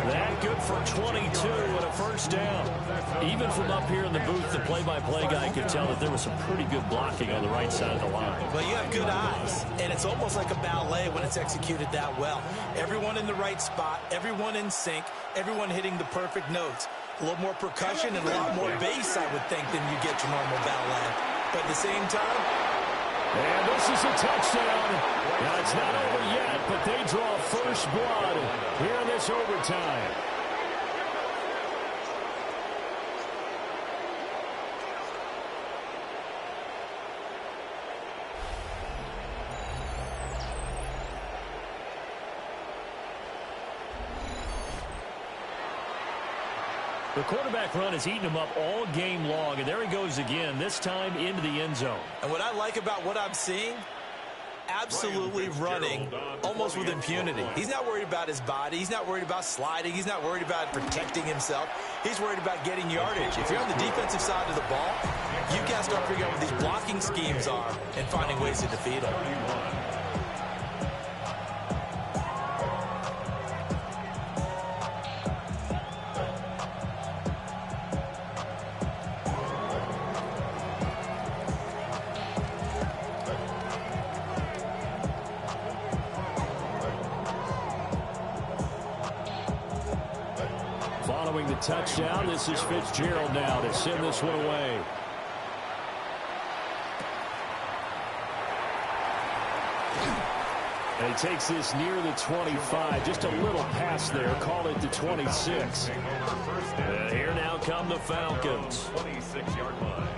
That good for 22 and a first down. Even from up here in the booth, the play-by-play guy could tell that there was some pretty good blocking on the right side of the line. Well, you have good eyes, and it's almost like a ballet when it's executed that well. Everyone in the right spot, everyone in sync, everyone hitting the perfect notes. A little more percussion and a lot more bass, I would think, than you get your normal ballet. But at the same time, and this is a touchdown. Now, it's not over yet, but they draw first blood here in this overtime. The quarterback run has eaten him up all game long, and there he goes again, this time into the end zone. And what I like about what I'm seeing, absolutely running almost with impunity. He's not worried about his body. He's not worried about sliding. He's not worried about protecting himself. He's worried about getting yardage. If you're on the defensive side of the ball, you got to start figuring out what these blocking schemes are and finding ways to defeat them. Following the touchdown, this is Fitzgerald now to send this one away. And he takes this near the 25. Just a little pass there. Call it the 26. And here now come the Falcons. 26-yard line.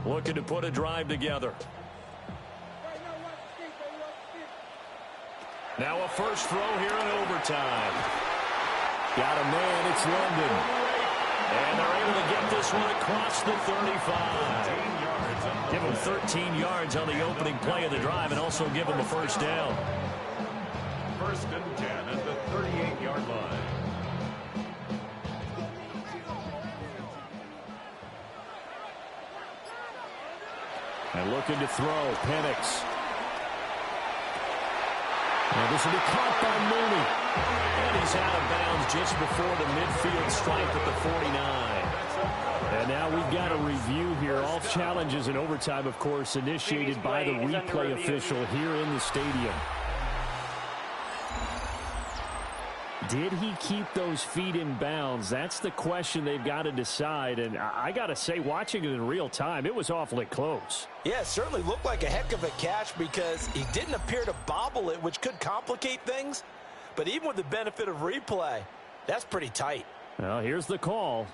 Looking to put a drive together. Now a first throw here in overtime. Got a man, it's London. And they're able to get this one across the 35. Give him 13 yards on the opening play of the drive and also give him a first down. First and 10 at the 38-yard line. And looking to throw, Penix. Now this will be caught by Mooney. And he's out of bounds just before the midfield stripe at the 49. And now we've got a review here. All challenges in overtime, of course, initiated by the replay official here in the stadium. Did he keep those feet in bounds? That's the question they've got to decide. And I got to say, watching it in real time, it was awfully close. Yeah, it certainly looked like a heck of a catch because he didn't appear to bobble it, which could complicate things. But even with the benefit of replay, that's pretty tight. Well, here's the call.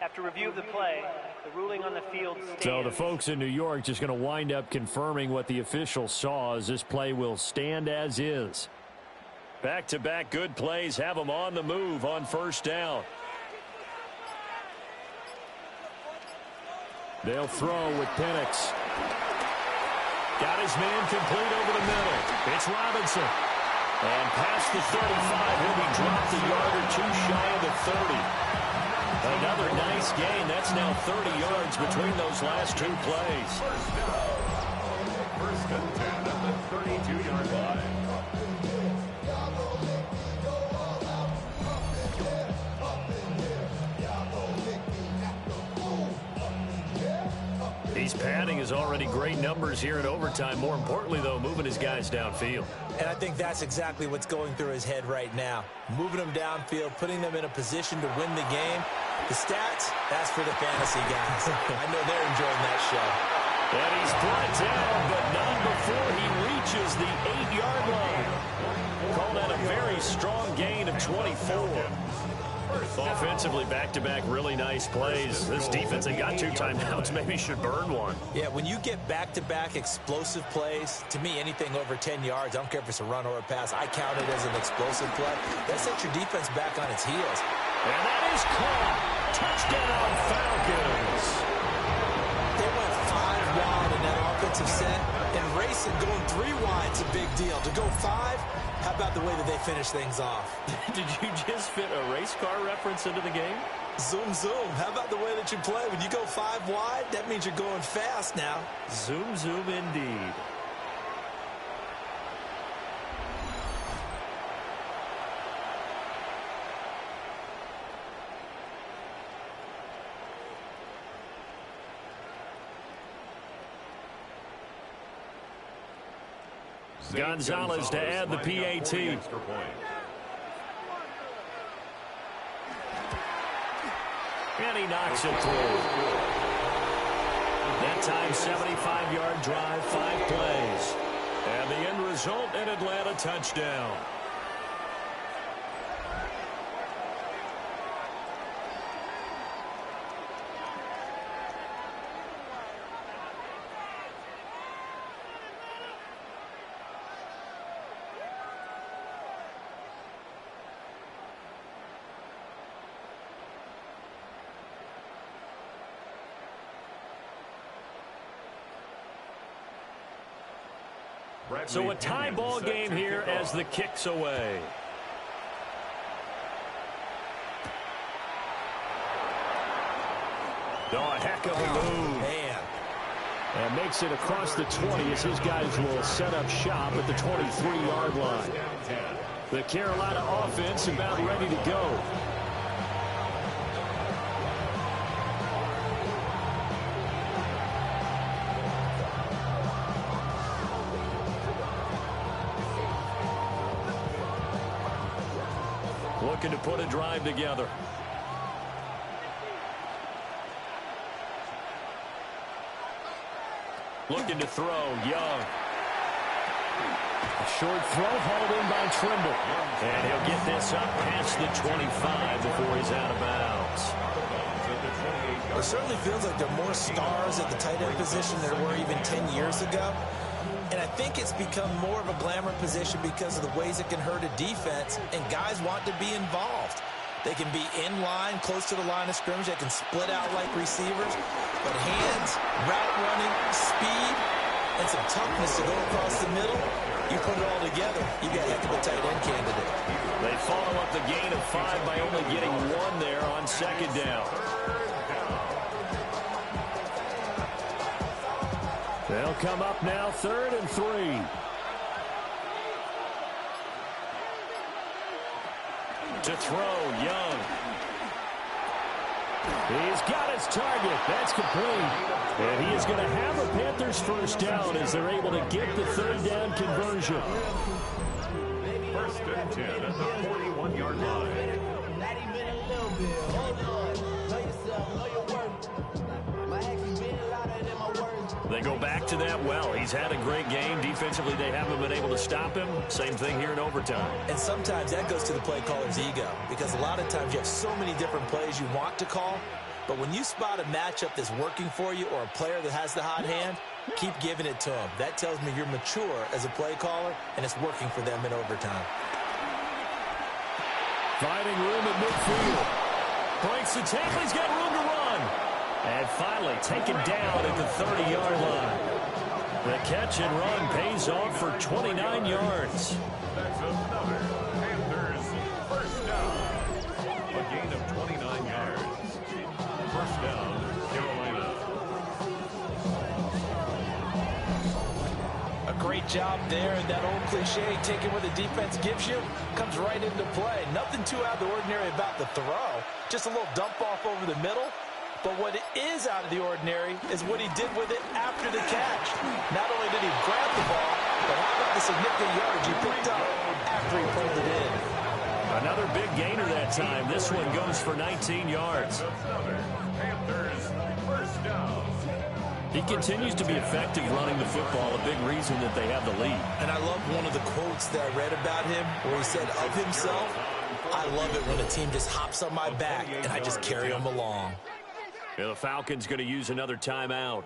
After review of the play, the ruling on the field stands. So the folks in New York just going to wind up confirming what the official saw as this play will stand as is. Back-to-back good plays have them on the move on first down. They'll throw with Penix. Got his man complete over the middle. It's Robinson. And past the 35, he'll be dropped a yard or two shy of the 30. Another nice gain. That's now 30 yards between those last two plays. First and 10 at the 32-yard line. He's padding his already great numbers here in overtime. More importantly, though, moving his guys downfield. And I think that's exactly what's going through his head right now. Moving them downfield, putting them in a position to win the game. The stats, that's for the fantasy guys. I know they're enjoying that show. And he's brought down, but not before he reaches the 8-yard line. Call that a very strong gain of 24. Offensively, back-to-back really nice plays. This defense, they got 2 timeouts, maybe should burn one. Yeah, when you get back-to-back explosive plays, to me, anything over 10 yards, I don't care if it's a run or a pass, I count it as an explosive play. That sets your defense back on its heels. And that is caught. Touchdown, Falcons. They went 5 wide in that offensive set, and racing going 3 wide's a big deal. To go 5, how about the way that they finish things off? Did you just fit a race car reference into the game? Zoom, zoom. How about the way that you play? When you go 5 wide, that means you're going fast now. Zoom, zoom indeed. Gonzalez to add the PAT. And he knocks it through. That time, 75-yard drive, 5 plays. And the end result, an Atlanta touchdown. So a tie ball game here as the kick's away. Oh, a heck of a move. Man. And makes it across the 20 as his guys will set up shop at the 23-yard line. The Carolina offense about ready to go. Looking to put a drive together. Looking to throw, Young. A short throw hauled in by Trimble. And he'll get this up past the 25 before he's out of bounds. It certainly feels like there are more stars at the tight end position than there were even 10 years ago. And I think it's become more of a glamour position because of the ways it can hurt a defense, and guys want to be involved. They can be in line, close to the line of scrimmage. They can split out like receivers. But hands, route running, speed, and some toughness to go across the middle, you put it all together, you got a heck of a tight end candidate. They follow up the gain of 5 by only getting 1 there on second down. They'll come up now 3rd and 3. To throw, Young. He's got his target. That's complete. And he is going to have a Panthers first down as they're able to get the 3rd down conversion. 1st and 10 at the 41-yard line. Not even a little bit. Hold on. Know yourself. Know your worth. My actions been louder than my words. They go back to that well. He's had a great game. Defensively, they haven't been able to stop him. Same thing here in overtime. And sometimes that goes to the play caller's ego, because a lot of times you have so many different plays you want to call, but when you spot a matchup that's working for you or a player that has the hot hand, keep giving it to him. That tells me you're mature as a play caller, and it's working for them in overtime. Finding room at midfield. Breaks the tackle. He's got room to run. And finally taken down at the 30-yard line. The catch and run pays off for 29 yards. That's another Panthers first down. A gain of 29 yards. First down, Carolina. A great job there, and that old cliche, taking what the defense gives you, comes right into play. Nothing too out of the ordinary about the throw. Just a little dump off over the middle. But what is out of the ordinary is what he did with it after the catch. Not only did he grab the ball, but how about the significant yardage he picked up after he pulled it in. Another big gainer that time. This one goes for 19 yards. Another Panthers first down. He continues to be effective running the football, a big reason that they have the lead. And I love one of the quotes that I read about him where he said of himself, "I love it when a team just hops on my back and I just carry them along." Yeah, the Falcons going to use another timeout.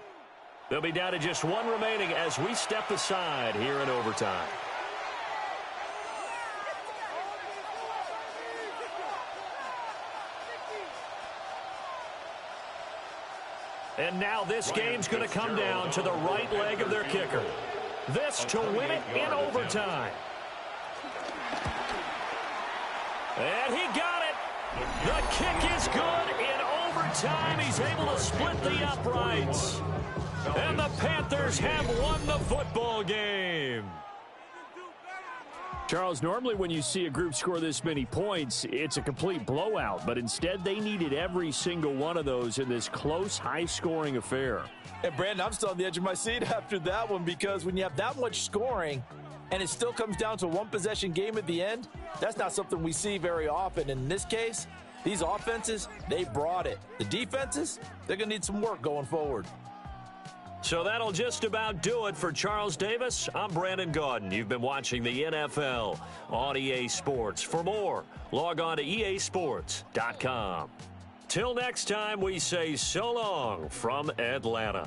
They'll be down to just 1 remaining as we step aside here in overtime. And now this game's going to come down to the right leg of their kicker. This to win it in overtime. And he got it. The kick is good in overtime. He's able to split the uprights. And the Panthers have won the football game. Charles, normally when you see a group score this many points, it's a complete blowout. But instead, they needed every single one of those in this close, high-scoring affair. And, Brandon, I'm still on the edge of my seat after that one, because when you have that much scoring and it still comes down to a one-possession game at the end, that's not something we see very often. In this case, these offenses, they brought it. The defenses, they're going to need some work going forward. So that'll just about do it for Charles Davis. I'm Brandon Gaudin. You've been watching the NFL on EA Sports. For more, log on to easports.com. Till next time, we say so long from Atlanta.